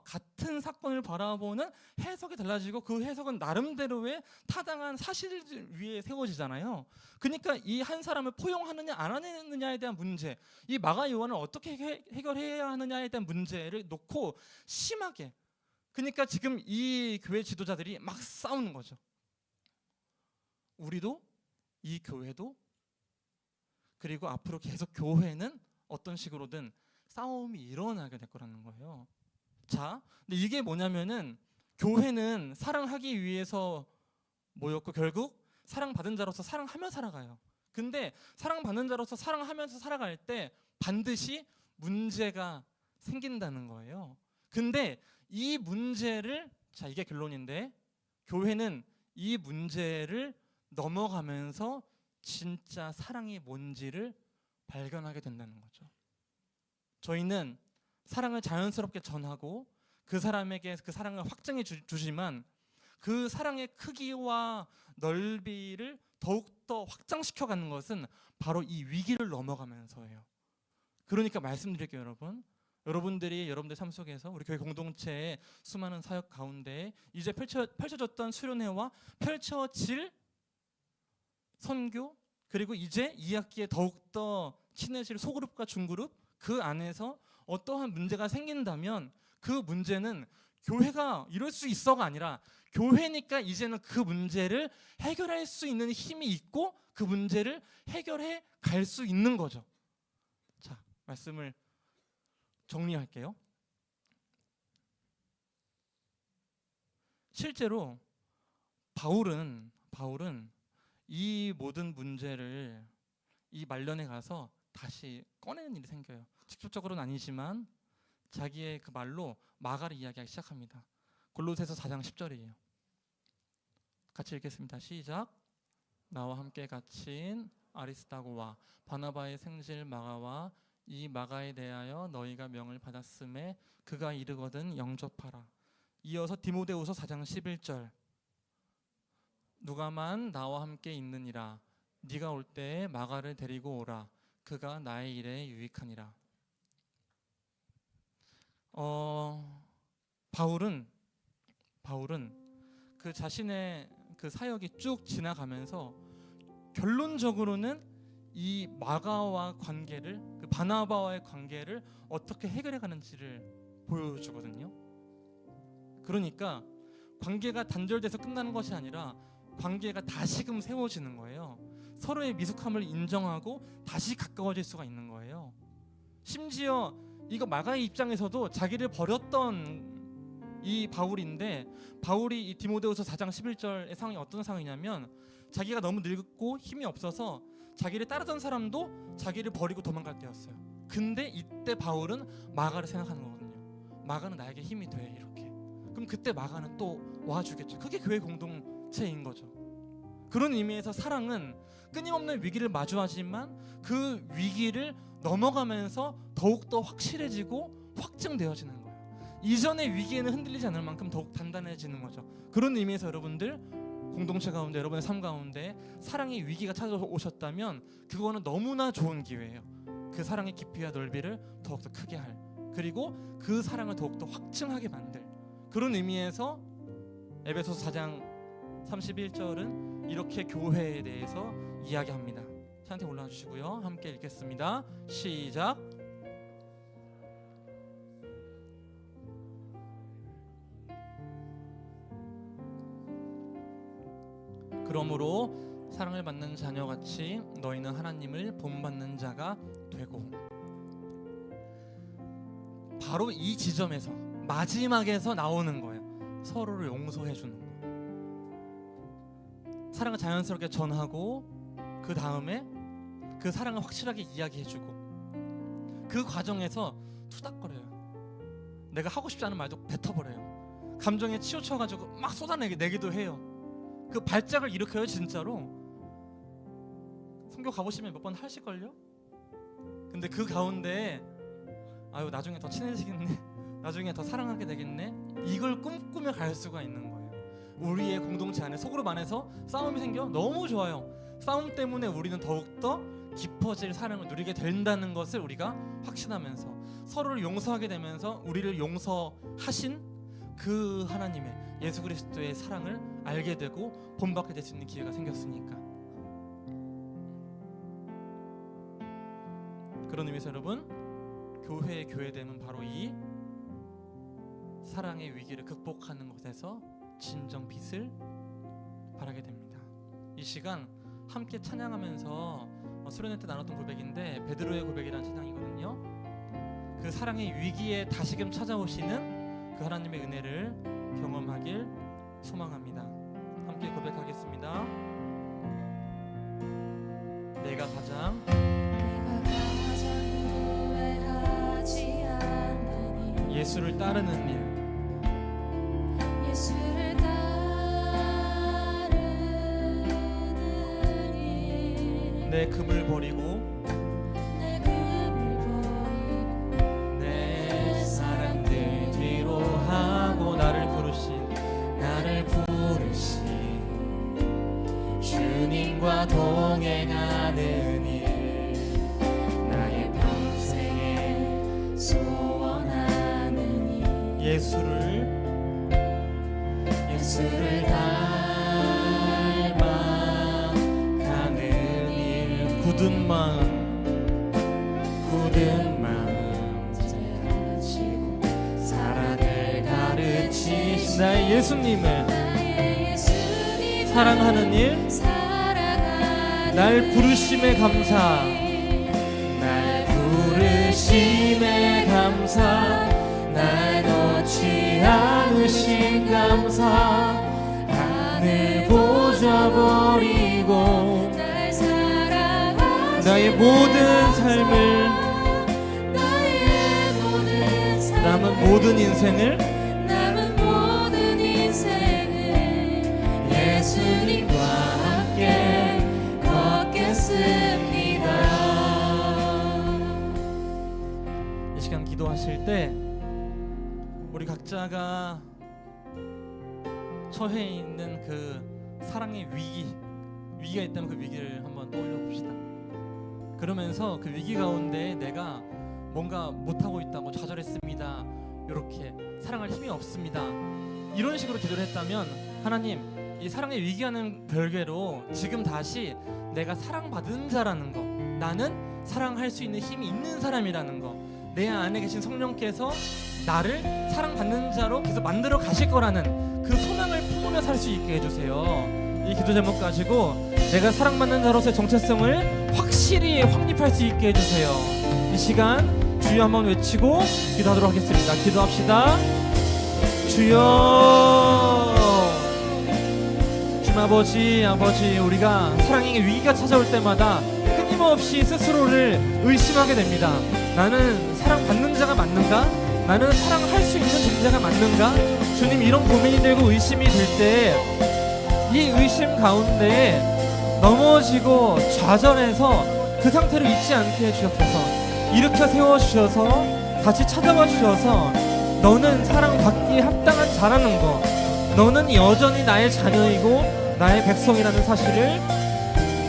같은 사건을 바라보는 해석이 달라지고, 그 해석은 나름대로의 타당한 사실 위에 세워지잖아요. 그러니까 이 한 사람을 포용하느냐 안 하느냐에 대한 문제, 이 마가 요한을 어떻게 해결해야 하느냐에 대한 문제를 놓고 심하게, 그러니까 지금 이 교회 지도자들이 막 싸우는 거죠. 우리도, 이 교회도, 그리고 앞으로 계속 교회는 어떤 식으로든 싸움이 일어나게 될 거라는 거예요. 자, 근데 이게 뭐냐면은 교회는 사랑하기 위해서 모였고 결국 사랑받은 자로서 사랑하며 살아가요. 근데 사랑받는 자로서 사랑하면서 살아갈 때 반드시 문제가 생긴다는 거예요. 근데 이 문제를, 자, 이게 결론인데, 교회는 이 문제를 넘어가면서 진짜 사랑이 뭔지를 발견하게 된다는 거죠. 저희는 사랑을 자연스럽게 전하고 그 사람에게 그 사랑을 확증해 주지만, 그 사랑의 크기와 넓이를 더욱더 확장시켜가는 것은 바로 이 위기를 넘어가면서예요. 그러니까 말씀드릴게요, 여러분. 여러분들이 여러분들 삶 속에서 우리 교회 공동체의 수많은 사역 가운데 이제 펼쳐졌던 수련회와 펼쳐질 선교, 그리고 이제 2학기에 더욱더 친해질 소그룹과 중그룹, 그 안에서 어떠한 문제가 생긴다면 그 문제는 교회가 이럴 수 있어가 아니라 교회니까 이제는 그 문제를 해결할 수 있는 힘이 있고 그 문제를 해결해 갈 수 있는 거죠. 자, 말씀을 정리할게요. 실제로 바울은 이 모든 문제를 이 말년에 가서 다시 꺼내는 일이 생겨요. 직접적으로는 아니지만 자기의 그 말로 마가를 이야기하기 시작합니다. 골로새서 4장 10절이에요. 같이 읽겠습니다. 시작. 나와 함께 갇힌 아리스다고와 바나바의 생질 마가와 이 마가에 대하여 너희가 명을 받았음에 그가 이르거든 영접하라. 이어서 디모데후서 4장 11절. 누가만 나와 함께 있느니라. 네가 올 때에 마가를 데리고 오라. 그가 나의 일에 유익하니라. 바울은 그 자신의 그 사역이 쭉 지나가면서 결론적으로는 이 마가와 관계를, 그 바나바와의 관계를 어떻게 해결해 가는지를 보여주거든요. 그러니까 관계가 단절돼서 끝나는 것이 아니라 관계가 다시금 세워지는 거예요. 서로의 미숙함을 인정하고 다시 가까워질 수가 있는 거예요. 심지어 이거 마가의 입장에서도 자기를 버렸던 이 바울인데, 바울이 이 디모데후서 4장 11절의 상황이 어떤 상황이냐면, 자기가 너무 늙고 힘이 없어서 자기를 따르던 사람도 자기를 버리고 도망갈 때였어요. 근데 이때 바울은 마가를 생각하는 거거든요. 마가는 나에게 힘이 돼, 이렇게. 그럼 그때 마가는 또 와주겠죠. 그게 교회 공동체인 거죠. 그런 의미에서 사랑은 끊임없는 위기를 마주하지만 그 위기를 넘어가면서 더욱더 확실해지고 확증되어지는 거예요. 이전의 위기에는 흔들리지 않을 만큼 더욱 단단해지는 거죠. 그런 의미에서 여러분들 공동체 가운데, 여러분의 삶 가운데 사랑의 위기가 찾아오셨다면 그거는 너무나 좋은 기회예요. 그 사랑의 깊이와 넓이를 더욱더 크게 할, 그리고 그 사랑을 더욱더 확증하게 만들, 그런 의미에서 에베소서 4장 31절은 이렇게 교회에 대해서 이야기합니다. 차한테 올라와 주시고요. 함께 읽겠습니다. 시작. 그러므로 사랑을 받는 자녀같이 너희는 하나님을 본받는 자가 되고. 바로 이 지점에서 마지막에서 나오는 거예요. 서로를 용서해 주는 거. 사랑을 자연스럽게 전하고 그 다음에 그 사랑을 확실하게 이야기해주고, 그 과정에서 투닥거려요. 내가 하고 싶지 않은 말도 뱉어버려요. 감정에 치우쳐가지고 막 쏟아내기도 해요. 그 발작을 일으켜요. 진짜로 선교 가보시면 몇 번 하실걸요? 근데 그 가운데 아유 나중에 더 친해지겠네, 나중에 더 사랑하게 되겠네, 이걸 꿈꾸며 갈 수가 있는 거예요. 우리의 공동체 안에 속으로 안에서 싸움이 생겨? 너무 좋아요. 싸움 때문에 우리는 더욱더 깊어질 사랑을 누리게 된다는 것을 우리가 확신하면서 서로를 용서하게 되면서 우리를 용서하신 그 하나님의 예수 그리스도의 사랑을 알게 되고 본받게 될 수 있는 기회가 생겼으니까. 그런 의미에서 여러분, 교회의 교회됨은 바로 이 사랑의 위기를 극복하는 것에서 진정 빛을 발하게 됩니다. 이 시간 함께 찬양하면서 수련회 때 나눴던 고백인데, 베드로의 고백이라는 찬양이거든요. 그 사랑의 위기에 다시금 찾아오시는 그 하나님의 은혜를 경험하길 소망합니다. 함께 고백하겠습니다. 내가 가장 후회하지 않는 일, 예수를 따르는 일, 예수를 따르는 일, 내 금을 버리고 내 사랑들 뒤로 하고 나를 부르신 주님과 동행하는 일, 나의 평생에 소원하는 일, 예수를 닮아가는 일, 굳은 마음 제하시고 사랑을 가르치신 나의 예수님을 사랑하는 일, 날 부르심에 감사, 날 부르심에 감사, 날 놓지 않으신 감사, 하늘 보좌 버리고 나의 모든 삶을, 남은 모든 인생을 예수님과 함께 걷겠습니다. 이 시간 기도하실 때 우리 각자가 처해 있는 그 사랑의 위기가 있다면 그 위기를 한번 떠올려 봅시다. 그러면서 그 위기 가운데 내가 뭔가 못하고 있다고 좌절했습니다, 이렇게 사랑할 힘이 없습니다, 이런 식으로 기도를 했다면, 하나님 이 사랑의 위기와는 별개로 지금 다시 내가 사랑받은 자라는 거, 나는 사랑할 수 있는 힘이 있는 사람이라는 거, 내 안에 계신 성령께서 나를 사랑받는 자로 계속 만들어 가실 거라는 그 소망을 품으며 살 수 있게 해주세요. 이 기도 제목 가지고 내가 사랑받는 자로서의 정체성을 확실히 확립할 수 있게 해주세요. 이 시간 주여 한번 외치고 기도하도록 하겠습니다. 기도합시다. 주 주여. 주님 아버지, 우리가 사랑의 위기가 찾아올 때마다 끊임없이 스스로를 의심하게 됩니다. 나는 사랑받는 자가 맞는가? 나는 사랑할 수 있는 존재가 맞는가? 주님, 이런 고민이 되고 의심이 될 때 이 의심 가운데 넘어지고 좌절해서 그 상태로 있지 않게 해주옵소서. 일으켜 세워주셔서 다시 찾아와 주셔서 너는 사랑받기에 합당한 자라는 거, 너는 여전히 나의 자녀이고 나의 백성이라는 사실을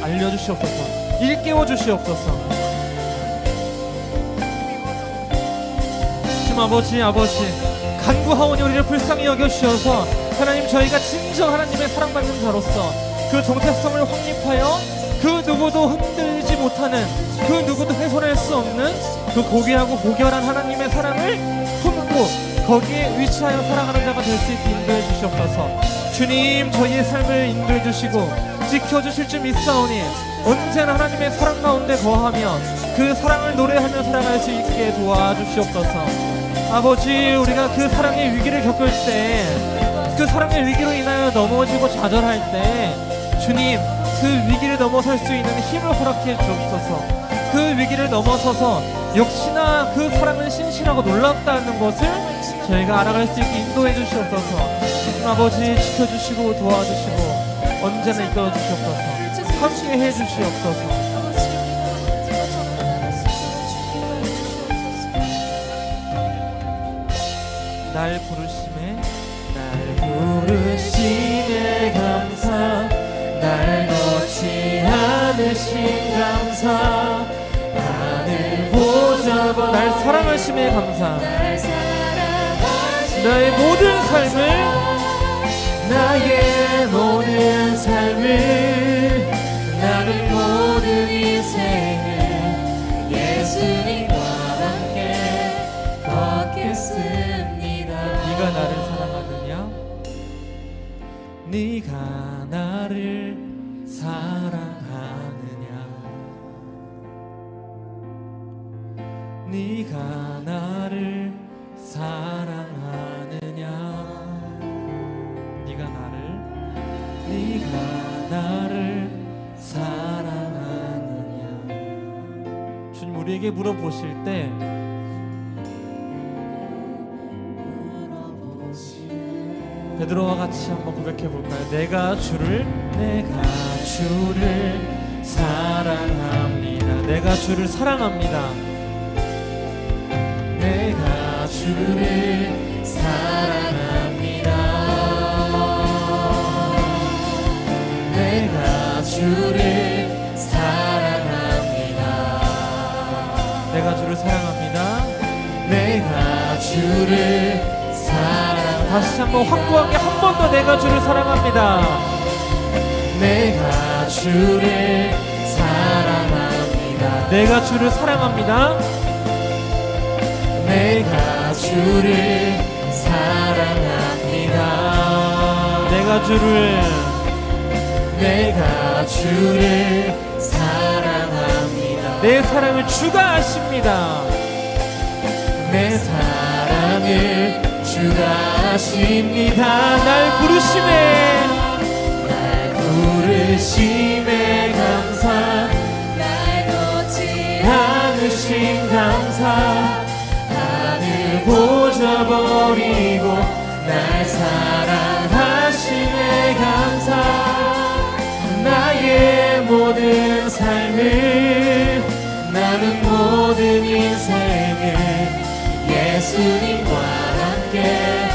알려주시옵소서. 일깨워 주시옵소서. 주님 아버지, 간구하오니 우리를 불쌍히 여겨주셔서 하나님, 저희가 진정 하나님의 사랑받는 자로서 그 정체성을 확립하여 그 누구도 흔들지 못하는, 그 누구도 훼손할 수 없는 그 고귀하고 고결한 하나님의 사랑을 품고 거기에 위치하여 살아가는 자가 될 수 있게 인도해 주시옵소서. 주님, 저희의 삶을 인도해 주시고 지켜주실 줄 믿사오니 언제나 하나님의 사랑 가운데 거하며 그 사랑을 노래하며 살아갈 수 있게 도와주시옵소서. 아버지, 우리가 그 사랑의 위기를 겪을 때, 그 사랑의 위기로 인하여 넘어지고 좌절할 때 주님, 그 위기를 넘어설 수 있는 힘을 허락해 주옵소서. 그 위기를 넘어서서 역시나 그 사랑은 신실하고 놀랍다는 것을 저희가 알아갈 수 있게 인도해 주시옵소서. 아버지, 지켜주시고 도와주시고 언제나 이끌어 주시옵소서. 함께 해 주시옵소서. 날 부르심에 감사, 날 놓지 않으신 감사, 하늘 보좌 날 사랑하심에 감사, 나의 모든 삶을 나는 모든 인생을 예수님과 함께 걷겠습니다. 네가 나를 사랑하느냐? 네가 나를 사랑하느냐? 네가 나를 사랑하느냐? 네가 나를 사랑하느냐? 주님, 우리에게 물어보실 때 베드로와 같이 한번 고백해 볼까요? 내가 주를 사랑합니다. 내가 주를 사랑합니다. 내가 주를 사랑합니다. 내가 주를 사랑합니다. 내가 주를 사랑합니다. 내가 주를 사랑합니다. 다시 한번 확고하게 한 번 더 내가 주를 사랑합니다. 내가 주를 사랑합니다. 내가 주를 사랑합니다. 내가 주를 사랑합니다. 내가 주를 사랑합니다. 내 사랑을 주가 아십니다. 내 사랑을 주가 아십니다. 날 부르심에 감사, 날 놓지 않으신 감사, 하늘 보좌 버리고 날 사랑하심에 감사, 나의 모든 삶을, 나는 모든 인생을 예수님과 함께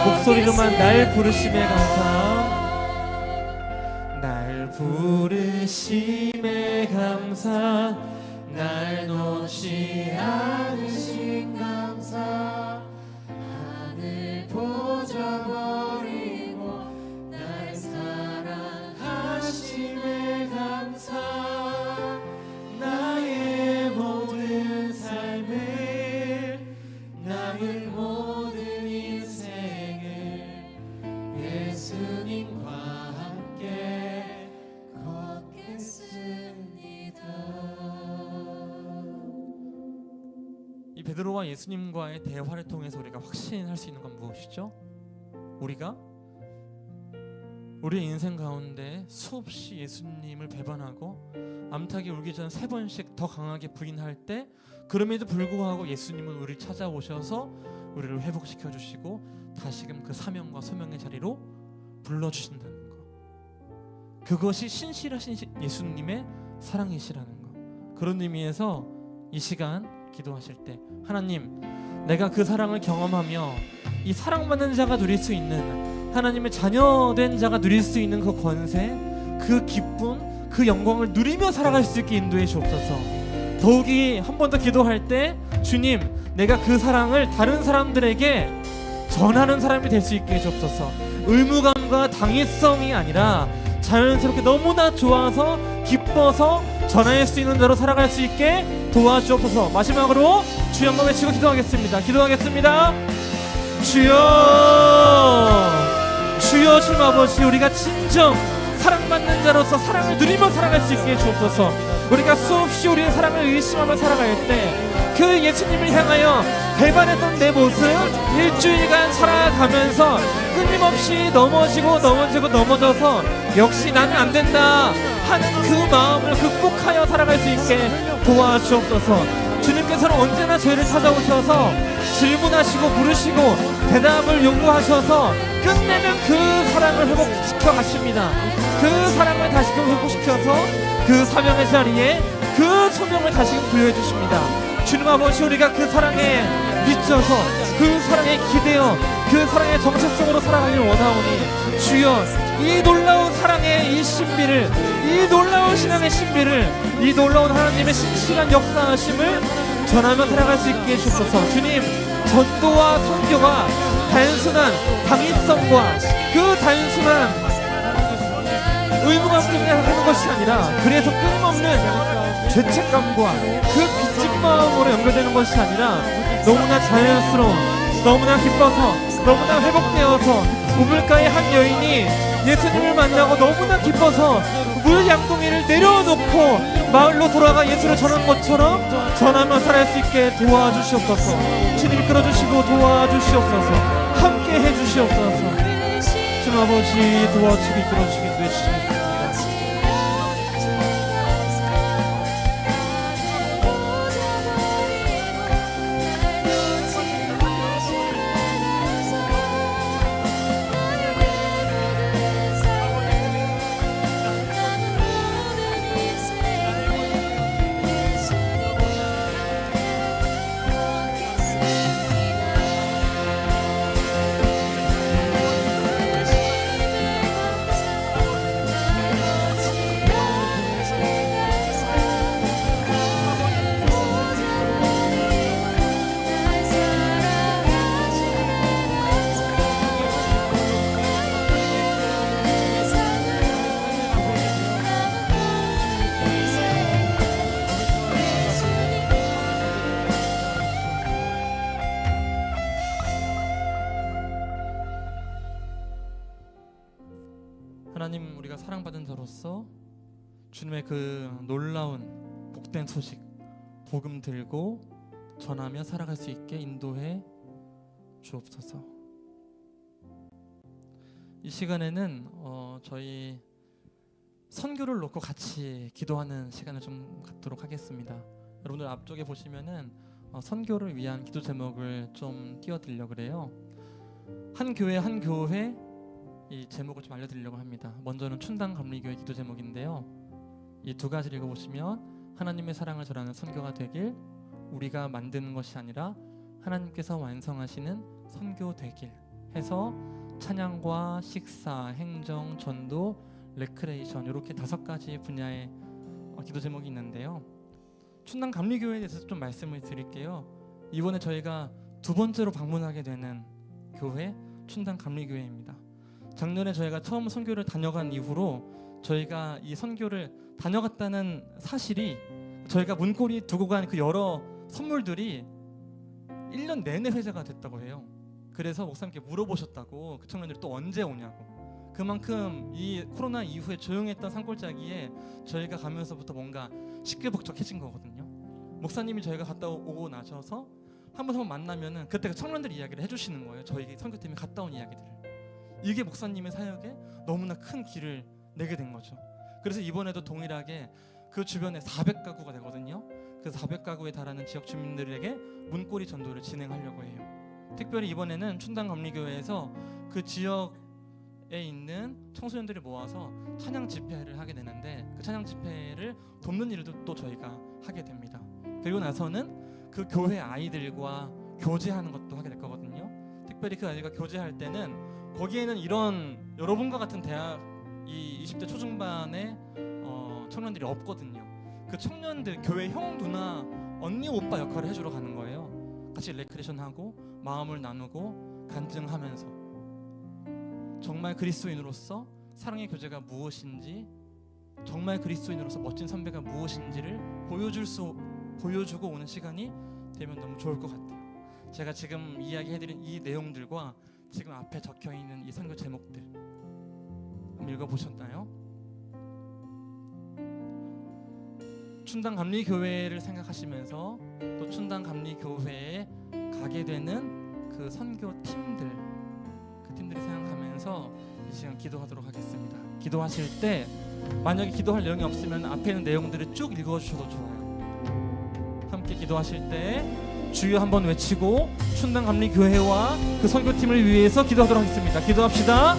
목소리로만 날 부르심에 감사, 날 부르심에 감사, 날 놓지 않으신 감사, 하늘 보좌 버리고 날 사랑하심에 감사, 나의 모든 삶을, 남은 모든 인생을 예수님과 함께 걷겠습니다. 이 베드로와 예수님과의 대화를 통해서 우리가 확신할 수 있는 건 무엇이죠? 우리가 우리의 인생 가운데 수없이 예수님을 배반하고 암탉이 울기 전 3번씩 더 강하게 부인할 때, 그럼에도 불구하고 예수님은 우리를 찾아오셔서 우리를 회복시켜 주시고 다시금 그 사명과 소명의 자리로 불러주신다는 것, 그것이 신실하신 예수님의 사랑이시라는 것. 그런 의미에서 이 시간 기도하실 때, 하나님, 내가 그 사랑을 경험하며 이 사랑받는 자가 누릴 수 있는, 하나님의 자녀된 자가 누릴 수 있는 그 권세, 그 기쁨, 그 영광을 누리며 살아갈 수 있게 인도해 주옵소서. 더욱이 한 번 더 기도할 때, 주님, 내가 그 사랑을 다른 사람들에게 전하는 사람이 될 수 있게 해주옵소서. 의무감과 당위성이 아니라 자연스럽게 너무나 좋아서 기뻐서 전할 수 있는 대로 살아갈 수 있게 도와주옵소서. 마지막으로 주여 한번 외치고 기도하겠습니다. 주여, 주여, 주님 아버지, 우리가 진정 사랑받는 자로서 사랑을 누리며 살아갈 수 있게 해주옵소서. 우리가 수없이 우리의 사랑을 의심하며 살아갈 때 그 예수님을 향하여 배반했던 내 모습, 일주일간 살아가면서 끊임없이 넘어져서 역시 나는 안 된다 하는 그 마음을 극복하여 살아갈 수 있게 도와주옵소서. 주님께서는 언제나 저희를 찾아오셔서 질문하시고 부르시고 대답을 요구하셔서 끝내면 그 사랑을 회복시켜 가십니다. 그 사랑을 다시금 회복시켜서 그 사명의 자리에 그 소명을 다시금 부여해 주십니다. 주님 아버지, 우리가 그 사랑에 미쳐서 그 사랑에 기대어 그 사랑의 정체성으로 살아가길 원하오니, 주여, 이 놀라운 사랑의 이 신비를, 이 놀라운 신앙의 신비를, 이 놀라운 하나님의 신실한 역사하심을 전하며 살아갈 수 있게 해주셔서, 주님, 전도와 선교가 단순한 당위성과 그 단순한 의무감 때문에 하는 것이 아니라, 그래서 끊임없는 죄책감과 그 빚진 마음으로 연결되는 것이 아니라 너무나 자연스러운, 너무나 기뻐서, 너무나 회복되어서, 우물가의 한 여인이 예수님을 만나고 너무나 기뻐서 물 양동이를 내려놓고 마을로 돌아가 예수를 전한 것처럼 전하며 살아갈 수 있게 도와주시옵소서. 주님 이끌어주시고 도와주시옵소서. 함께 해주시옵소서. 주님 아버지, 도와주시고 이끌어주시고 인도해 주시옵소서. 하나님, 우리가 사랑받은 자로서 주님의 그 놀라운 복된 소식, 복음 들고 전하며 살아갈 수 있게 인도해 주옵소서. 이 시간에는 저희 선교를 놓고 같이 기도하는 시간을 좀 갖도록 하겠습니다. 여러분들 앞쪽에 보시면은 선교를 위한 기도 제목을 좀 띄워드리려고 그래요. 한 교회 이 제목을 좀 알려드리려고 합니다. 먼저는 춘당 감리교회 기도 제목인데요, 이 두 가지를 읽어보시면 하나님의 사랑을 전하는 선교가 되길, 우리가 만드는 것이 아니라 하나님께서 완성하시는 선교 되길 해서 찬양과 식사, 행정, 전도, 레크레이션, 이렇게 5가지 분야의 기도 제목이 있는데요, 춘당 감리교회에 대해서 좀 말씀을 드릴게요. 이번에 저희가 2번째로 방문하게 되는 교회, 춘당 감리교회입니다. 작년에 저희가 처음 선교를 다녀간 이후로 저희가 이 선교를 다녀갔다는 사실이, 저희가 문고리 두고 간 그 여러 선물들이 1년 내내 회자가 됐다고 해요. 그래서 목사님께 물어보셨다고, 그 청년들이 또 언제 오냐고. 그만큼 이 코로나 이후에 조용했던 산골짜기에 저희가 가면서부터 뭔가 시끌벅적해진 거거든요. 목사님이 저희가 갔다 오고 나셔서 한번 만나면은 그때 그 청년들 이야기를 해주시는 거예요. 저희 선교팀이 갔다 온 이야기들을. 이게 목사님의 사역에 너무나 큰 길을 내게 된 거죠. 그래서 이번에도 동일하게 그 주변에 400가구가 되거든요. 그 400가구에 달하는 지역 주민들에게 문고리 전도를 진행하려고 해요. 특별히 이번에는 춘당감리교회에서 그 지역에 있는 청소년들을 모아서 찬양 집회를 하게 되는데, 그 찬양 집회를 돕는 일도 또 저희가 하게 됩니다. 그리고 나서는 그 교회 아이들과 교제하는 것도 하게 될 거거든요. 특별히 그 아이들과 교제할 때는 거기에는 이런 여러분과 같은 대학 이 20대 초중반의 청년들이 없거든요. 그 청년들, 교회 형, 누나, 언니, 오빠 역할을 해주러 가는 거예요. 같이 레크레이션하고 마음을 나누고 간증하면서 정말 그리스도인으로서 사랑의 교제가 무엇인지, 정말 그리스도인으로서 멋진 선배가 무엇인지를 보여주고 오는 시간이 되면 너무 좋을 것 같아요. 제가 지금 이야기해드린 이 내용들과 지금 앞에 적혀있는 이 선교 제목들 한번 읽어보셨나요? 춘당감리교회를 생각하시면서 또 춘당감리교회에 가게 되는 그 선교팀들, 그 팀들을 생각하면서 이 시간 기도하도록 하겠습니다. 기도하실 때 만약에 기도할 내용이 없으면 앞에 있는 내용들을 쭉 읽어주셔도 좋아요. 함께 기도하실 때 주여 한번 외치고 춘당감리교회와 그 선교팀을 위해서 기도하도록 하겠습니다. 기도합시다.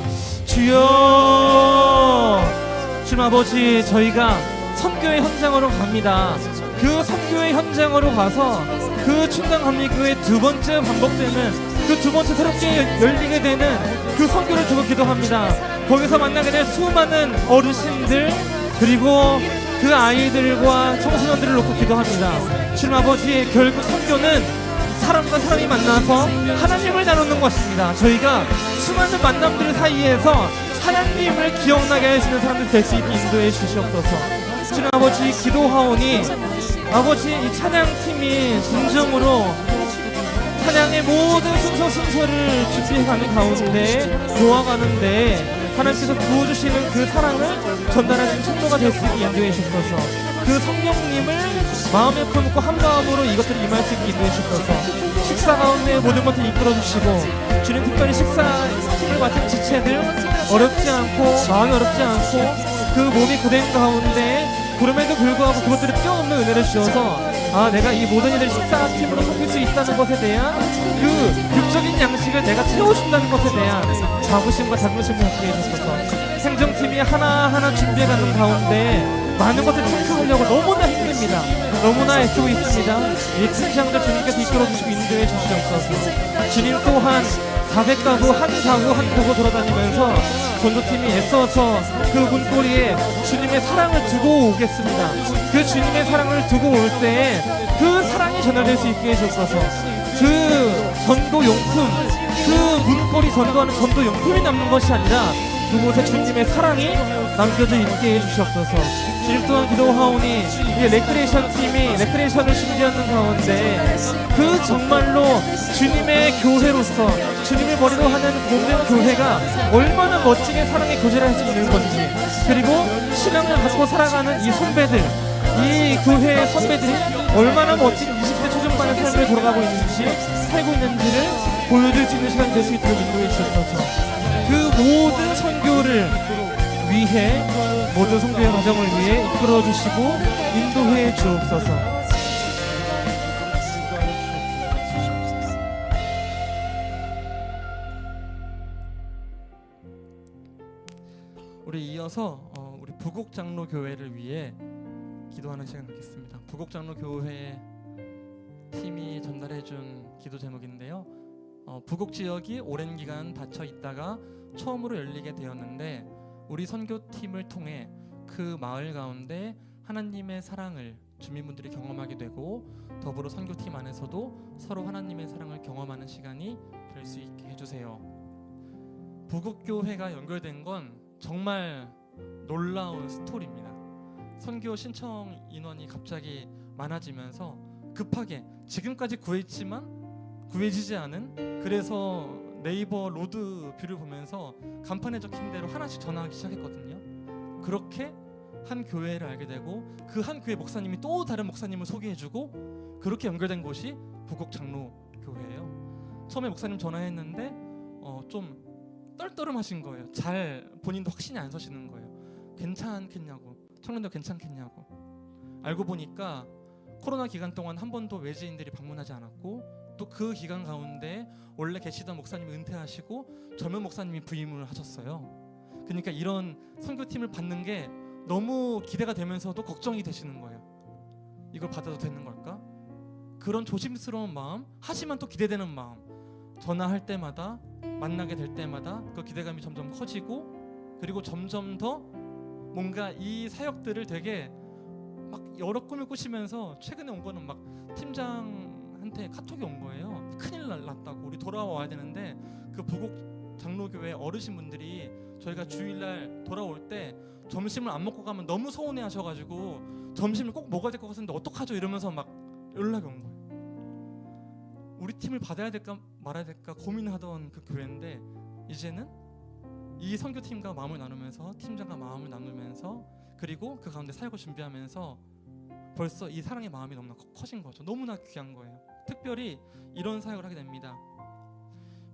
주여, 주님 아버지, 저희가 선교의 현장으로 갑니다. 그 선교의 현장으로 가서 그 춘당감리교회 두 번째 반복되는 그 두 번째 새롭게 열리게 되는 그 선교를 두고 기도합니다. 거기서 만나게 될 수많은 어르신들, 그리고 그 아이들과 청소년들을 놓고 기도합니다. 주님 아버지, 결국 선교는 사람과 사람이 만나서 하나님을 나누는 것입니다. 저희가 수많은 만남들 사이에서 하나님을 기억나게 하시는 사람들 될 수 있게 인도해 주시옵소서. 주님 아버지, 기도하오니 아버지, 이 찬양팀이 진정으로 찬양의 모든 순서를 준비해가는 가운데 놓아가는데 하나님께서 부어주시는 그 사랑을 전달하신 통로가 될 수 있게 인도해 주셔서 그 성령님을 마음에 품고 한마음으로 이것들을 임할 수 있게 인도해 주셔서 식사 가운데 모든 것을 이끌어 주시고, 주님 특별히 식사팀을 맡은 지체들 어렵지 않고 마음이 어렵지 않고 그 몸이 고된 가운데 그럼에도 불구하고 그것들을 뛰어넘는 은혜를 주셔서 내가 이 모든 일을 식사팀으로 섬길 수 있다는 것에 대한 그 육적인 양식을 내가 채워준다는 것에 대한 자부심과 자긍심을 갖게 해주셔서 행정팀이 하나하나 준비해가는 가운데 많은 것을 체크하려고 너무나 힘듭니다. 너무나 애쓰고 있습니다. 이 팀장들 주님께서 이끌어주시고 인도해 주시옵소서. 주님 또한 400가구 한 가구 한 가구 돌아다니면서 전도팀이 애써서 그 문고리에 주님의 사랑을 두고 오겠습니다. 그 주님의 사랑을 두고 올 때에 그 사랑이 전달될 수 있게 해주셔서 그 전도용품, 그 문고리 전도하는 전도용품이 남는 것이 아니라 그곳에 주님의 사랑이 남겨져 있게 해주시옵소서. 주님 또한 기도하오니 이 레크레이션 팀이 레크레이션을 준비하는 가운데 그 정말로 주님의 교회로서 주님을 머리로 하는 공된 교회가 얼마나 멋지게 사랑의 교제를 할 수 있는 건지, 그리고 신앙을 갖고 살아가는 이 선배들, 이 교회의 선배들이 얼마나 멋진 20대 초중반의 삶을 돌아가고 있는지, 살고 있는지를 보여줄 수 있는 시간이 될 수 있도록 인도해 주셔서 그 모든 선교를 위해, 모든 선교의 과정을 위해 이끌어 주시고 인도해 주옵소서. 우리 이어서 우리 부곡장로교회를 위해 기도하는 시간 갖겠습니다. 부곡장로교회 팀이 전달해준 기도 제목인데요. 부곡 지역이 오랜 기간 닫혀 있다가 처음으로 열리게 되었는데, 우리 선교팀을 통해 그 마을 가운데 하나님의 사랑을 주민분들이 경험하게 되고, 더불어 선교팀 안에서도 서로 하나님의 사랑을 경험하는 시간이 될 수 있게 해주세요. 부곡교회가 연결된 건 정말 놀라운 스토리입니다. 선교 신청 인원이 갑자기 많아지면서 급하게 지금까지 구해지지 않은, 그래서 네이버 로드 뷰를 보면서 간판에 적힌 대로 하나씩 전화하기 시작했거든요. 그렇게 한 교회를 알게 되고 그 한 교회 목사님이 또 다른 목사님을 소개해주고, 그렇게 연결된 곳이 부곡장로교회예요. 처음에 목사님 전화했는데 좀 떨떠름하신 거예요. 잘 본인도 확신이 안 서시는 거예요. 괜찮겠냐고, 청년들 괜찮겠냐고. 알고 보니까 코로나 기간 동안 한 번도 외지인들이 방문하지 않았고, 또 그 기간 가운데 원래 계시던 목사님이 은퇴하시고 젊은 목사님이 부임을 하셨어요. 그러니까 이런 선교팀을 받는 게 너무 기대가 되면서도 걱정이 되시는 거예요. 이걸 받아도 되는 걸까? 그런 조심스러운 마음, 하지만 또 기대되는 마음, 전화할 때마다, 만나게 될 때마다 그 기대감이 점점 커지고, 그리고 점점 더 뭔가 이 사역들을 되게 막 여러 꿈을 꾸시면서, 최근에 온 거는 막 팀장한테 카톡이 온 거예요. 큰일 났다고, 우리 돌아와야 되는데, 그 부곡 장로교회 어르신분들이 저희가 주일날 돌아올 때 점심을 안 먹고 가면 너무 서운해 하셔가지고 점심을 꼭 먹어야 될 것 같은데 어떡하죠? 이러면서 막 연락이 온 거예요. 우리 팀을 받아야 될까 말아야 될까 고민하던 그 교회인데, 이제는 이 선교팀과 마음을 나누면서, 팀장과 마음을 나누면서, 그리고 그 가운데 사역을 준비하면서 벌써 이 사랑의 마음이 너무나 커진 거죠. 너무나 귀한 거예요. 특별히 이런 사역을 하게 됩니다.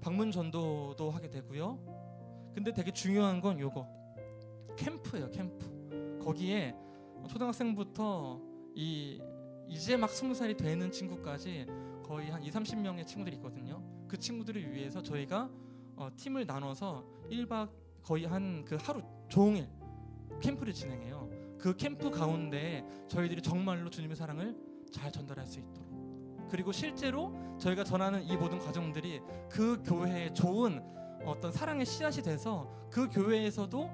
방문 전도도 하게 되고요. 근데 되게 중요한 건 요거, 캠프예요. 캠프. 거기에 초등학생부터 이제 막 20살이 되는 친구까지 거의 한 20-30명의 친구들이 있거든요. 그 친구들을 위해서 저희가 팀을 나눠서 1박 거의 한 그 하루 종일 캠프를 진행해요. 그 캠프 가운데 저희들이 정말로 주님의 사랑을 잘 전달할 수 있도록, 그리고 실제로 저희가 전하는 이 모든 과정들이 그 교회에 좋은 어떤 사랑의 씨앗이 돼서 그 교회에서도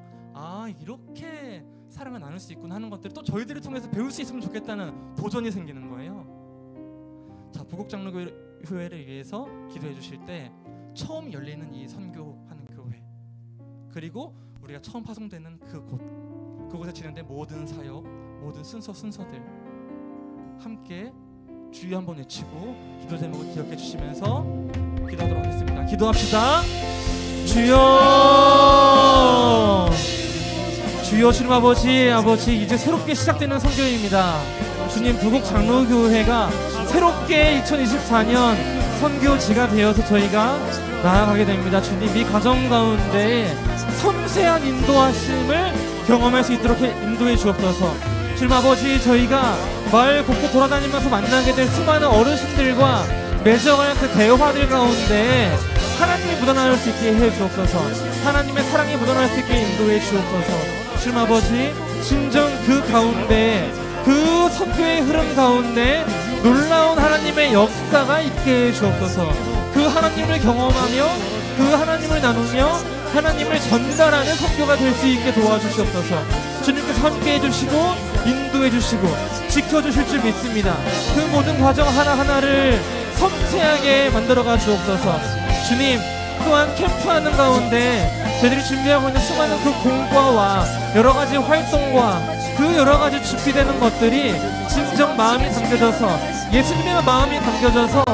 이렇게 사랑을 나눌 수 있구나 하는 것들을 또 저희들을 통해서 배울 수 있으면 좋겠다는 도전이 생기는 거예요. 자, 부곡장로교회를 위해서 기도해 주실 때 처음 열리는 이 선교하는 교회, 그리고 우리가 처음 파송되는 그곳에 진행된 모든 사역, 모든 순서들 함께 주여 한번 외치고 기도 제목을 기억해 주시면서 기도하도록 하겠습니다. 기도합시다. 주여, 주여, 주님 아버지, 이제 새롭게 시작되는 선교입니다. 주님, 부곡 장로교회가 새롭게 2024년 선교지가 되어서 저희가 나아가게 됩니다. 주님, 이 과정 가운데 섬세한 인도하심을 경험할 수 있도록 인도해 주옵소서. 주님 아버지, 저희가 마을 곳곳 돌아다니면서 만나게 될 수많은 어르신들과 맺어갈 그 대화들 가운데 하나님이 묻어나올 수 있게 해 주옵소서. 하나님의 사랑이 묻어날 수 있게 인도해 주옵소서. 주님 아버지, 진정 그 가운데, 그 선교의 흐름 가운데 놀라운 하나님의 역사가 있게 해 주옵소서. 그 하나님을 경험하며 그 하나님을 나누며 하나님을 전달하는 선교가 될 수 있게 도와주시옵소서. 주님께서 함께 해주시고 인도해 주시고 지켜주실 줄 믿습니다. 그 모든 과정 하나하나를 섬세하게 만들어가 주옵소서. 주님, 또한 캠프하는 가운데 저희들이 준비하고 있는 수많은 그 공과와 여러가지 활동과 그 여러가지 준비되는 것들이 진정 마음이 담겨져서, 예수님의 마음이 담겨져서,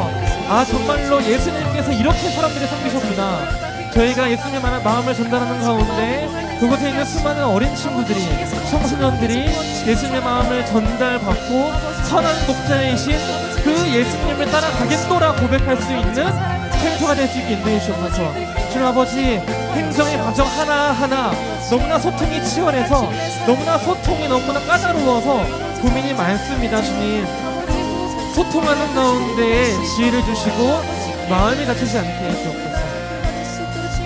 정말로 예수님께서 이렇게 사람들이 섬기셨구나, 저희가 예수님의 마음을 전달하는 가운데 그곳에 있는 수많은 어린 친구들이, 청소년들이 예수님의 마음을 전달받고 선한 목자이신 그 예수님을 따라가겠노라 고백할 수 있는 행소가 될 수 있게 인도해 주옵소서. 주님 아버지, 행정의 과정 하나하나 너무나 소통이 치열해서, 너무나 소통이 너무나 까다로워서 고민이 많습니다. 주님, 소통하는 가운데 지혜를 주시고 마음이 다치지 않게 해주옵소서.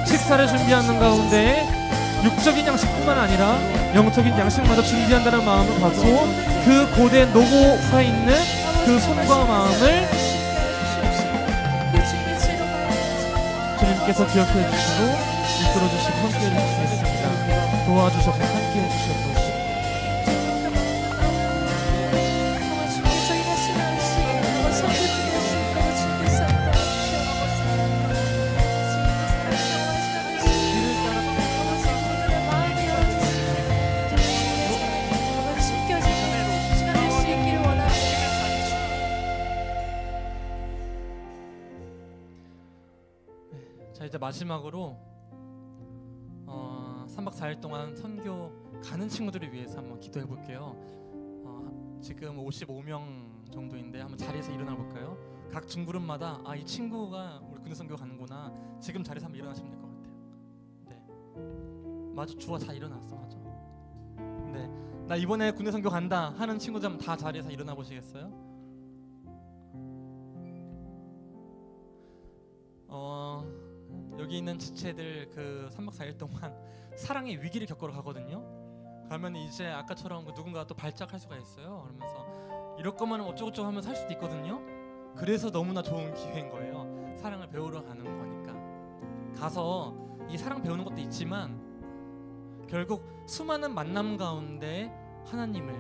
식사를 준비하는 가운데 육적인 양식뿐만 아니라 영적인 양식마저 준비한다는 마음을 갖고 그 고대 노고가 있는 그 손과 마음을 주님께서 기억해 주시고 이끌어 주시고 함께 해주시겠습니다. 도와주셔서 함께 해주시옵소서. 자, 이제 마지막으로 3박 4일 동안 선교 가는 친구들을 위해서 한번 기도해 볼게요. 지금 55명 정도인데 한번 자리에서 일어나 볼까요? 각 중그룹마다 이 친구가 우리 군대 선교 가는구나, 지금 자리에서 한번 일어나시면 될 것 같아요. 맞아, 주와 다 일어났어. 맞아. 네, 나 이번에 군대 선교 간다 하는 친구들 다 자리에서 일어나 보시겠어요? 여기 있는 지체들 그 3박 4일 동안 사랑의 위기를 겪으러 가거든요. 가면 이제 아까처럼 누군가 또 발작할 수가 있어요. 그러면서 이럴 거면 어쩌고저쩌고 하면 살 수도 있거든요. 그래서 너무나 좋은 기회인 거예요. 사랑을 배우러 가는 거니까. 가서 이 사랑 배우는 것도 있지만 결국 수많은 만남 가운데 하나님을,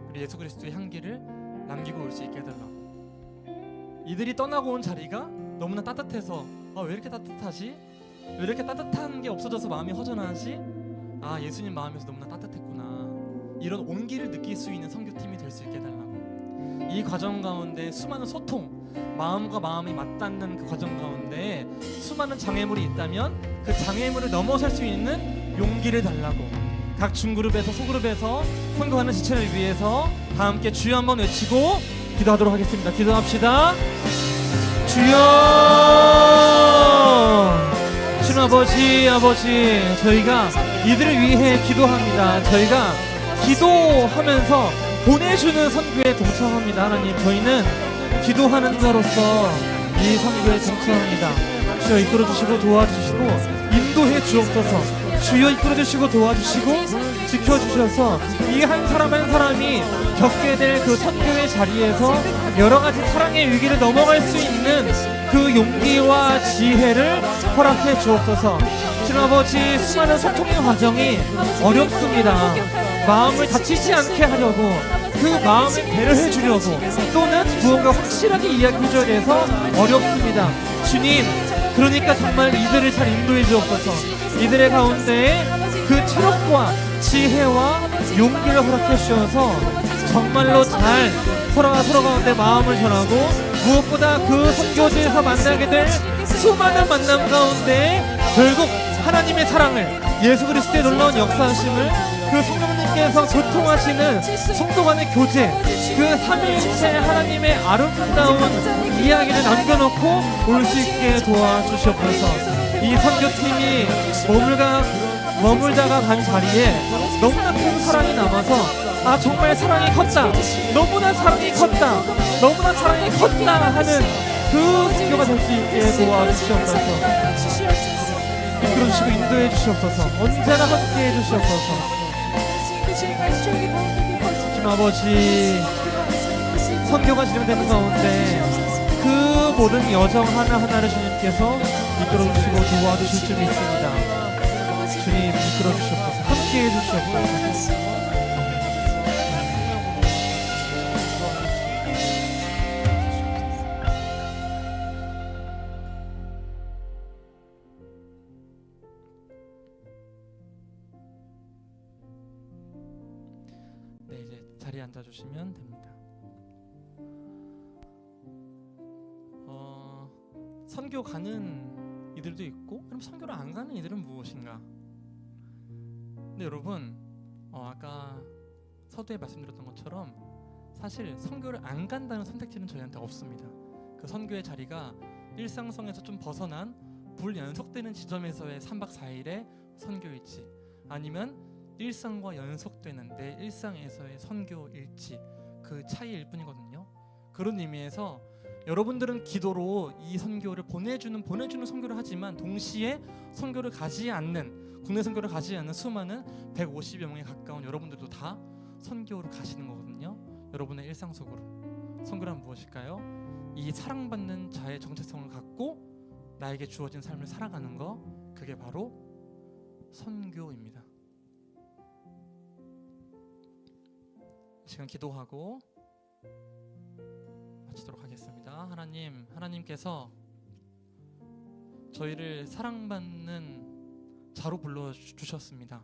우리 예수 그리스도의 향기를 남기고 올 수 있게 해달라고. 이들이 떠나고 온 자리가 너무나 따뜻해서 왜 이렇게 따뜻하지? 왜 이렇게 따뜻한 게 없어져서 마음이 허전하지? 예수님 마음에서 너무나 따뜻했구나. 이런 온기를 느낄 수 있는 선교팀이 될 수 있게 해달라고. 이 과정 가운데 수많은 소통, 마음과 마음이 맞닿는 그 과정 가운데 수많은 장애물이 있다면 그 장애물을 넘어설 수 있는 용기를 달라고. 각 중그룹에서 소그룹에서 선교하는 지체를 위해서 다 함께 주여 한번 외치고 기도하도록 하겠습니다. 기도합시다. 주여, 주님 아버지, 저희가 이들을 위해 기도합니다. 저희가 기도하면서 보내주는 선교에 동참합니다. 하나님, 저희는 기도하는 자로서 이 선교에 동참합니다. 주여 이끌어주시고 도와주시고 인도해 주옵소서. 주여 이끌어주시고 도와주시고 지켜주셔서 이 한 사람 한 사람이 겪게 될 그 선교의 자리에서 여러 가지 사랑의 위기를 넘어갈 수 있는 그 용기와 지혜를 허락해 주옵소서. 주님 아버지, 수많은 소통의 과정이 어렵습니다. 마음을 다치지 않게 하려고, 그 마음을 배려해 주려고, 또는 무언가 확실하게 이야기해 줘야 돼서 어렵습니다. 주님, 그러니까 정말 이들을 잘 인도해 주옵소서. 이들의 가운데 그 체력과 지혜와 용기를 허락해 주셔서 정말로 잘 서로가 서로 가운데 마음을 전하고, 무엇보다 그 선교지에서 만나게 될 수많은 만남 가운데 결국 하나님의 사랑을, 예수 그리스도의 놀라운 역사하심을, 그 성령님께서 교통하시는 성도 간의 교제, 그 삼위일체 하나님의 아름다운 이야기를 남겨놓고 올 수 있게 도와주시옵소서. 이 선교팀이 머물다가 간 자리에 너무나 큰 사랑이 남아서 정말 사랑이 컸다, 너무나 사랑이 컸다, 너무나 사랑이 컸다 하는 그 선교가 될 수 있게 도와주시옵소서. 이끌어주시고 인도해 주시옵소서. 언제나 함께해 주시옵소서. 주님 아버지, 선교가 진행되는 가운데 그 모든 여정 하나하나를 주님께서 이끌어주시고 도와주실 줄 믿습니다. 주님 이끌어주시옵소서. 함께해 주시옵소서. 네, 이제 자리에 앉아주시면 됩니다. 선교 가는 이들도 있고, 그럼 선교를 안 가는 이들은 무엇인가? 근데 여러분, 아까 서두에 말씀드렸던 것처럼 사실 선교를 안 간다는 선택지는 저희한테 없습니다. 그 선교의 자리가 일상성에서 좀 벗어난 불연속되는 지점에서의 3박 4일의 선교일지, 아니면 일상과 연속되는 내 일상에서의 선교일지, 그 차이일 뿐이거든요. 그런 의미에서 여러분들은 기도로 이 선교를 보내주는 선교를 하지만, 동시에 선교를 가지 않는, 국내 선교를 가지 않는 수많은 150여 명에 가까운 여러분들도 다 선교로 가시는 거거든요. 여러분의 일상 속으로. 선교란 무엇일까요? 이 사랑받는 자의 정체성을 갖고 나에게 주어진 삶을 살아가는 거, 그게 바로 선교입니다. 시간 기도하고 마치도록 하겠습니다. 하나님께서 저희를 사랑받는 자로 불러주셨습니다.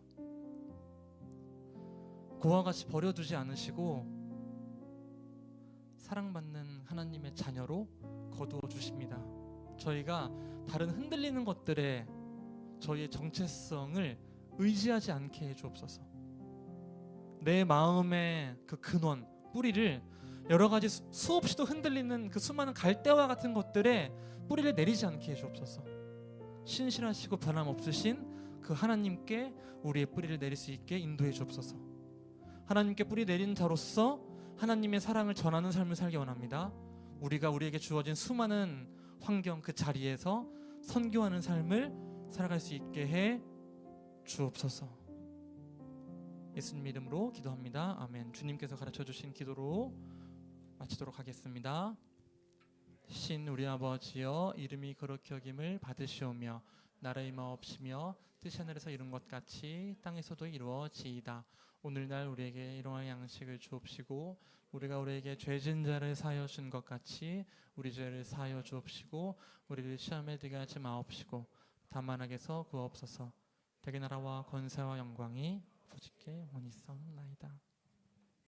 고와 같이 버려두지 않으시고 사랑받는 하나님의 자녀로 거두어 주십니다. 저희가 다른 흔들리는 것들에 저희의 정체성을 의지하지 않게 해주옵소서. 내 마음의 그 근원, 뿌리를 여러 가지 수없이도 흔들리는 그 수많은 갈대와 같은 것들에 뿌리를 내리지 않게 해주옵소서. 신실하시고 변함없으신 그 하나님께 우리의 뿌리를 내릴 수 있게 인도해 주옵소서. 하나님께 뿌리 내린 자로서 하나님의 사랑을 전하는 삶을 살기 원합니다. 우리가 우리에게 주어진 수많은 환경 그 자리에서 선교하는 삶을 살아갈 수 있게 해 주옵소서. 예수님 이름으로 기도합니다. 아멘. 주님께서 가르쳐 주신 기도로 마치도록 하겠습니다. 신 우리 아버지여, 이름이 거룩히 여김을 받으시오며 나라의 마옵시며 뜻이 하늘에서 이룬 것 같이 땅에서도 이루어지이다. 오늘날 우리에게 일용할 양식을 주옵시고 우리가 우리에게 죄진 자를 사하여 준 것 같이 우리 죄를 사하여 주옵시고 우리를 시험에 들게 하지 마옵시고 다만 악에서 구하옵소서. 대개 나라와 권세와 영광이 아버지께 원히 있사옵나이다.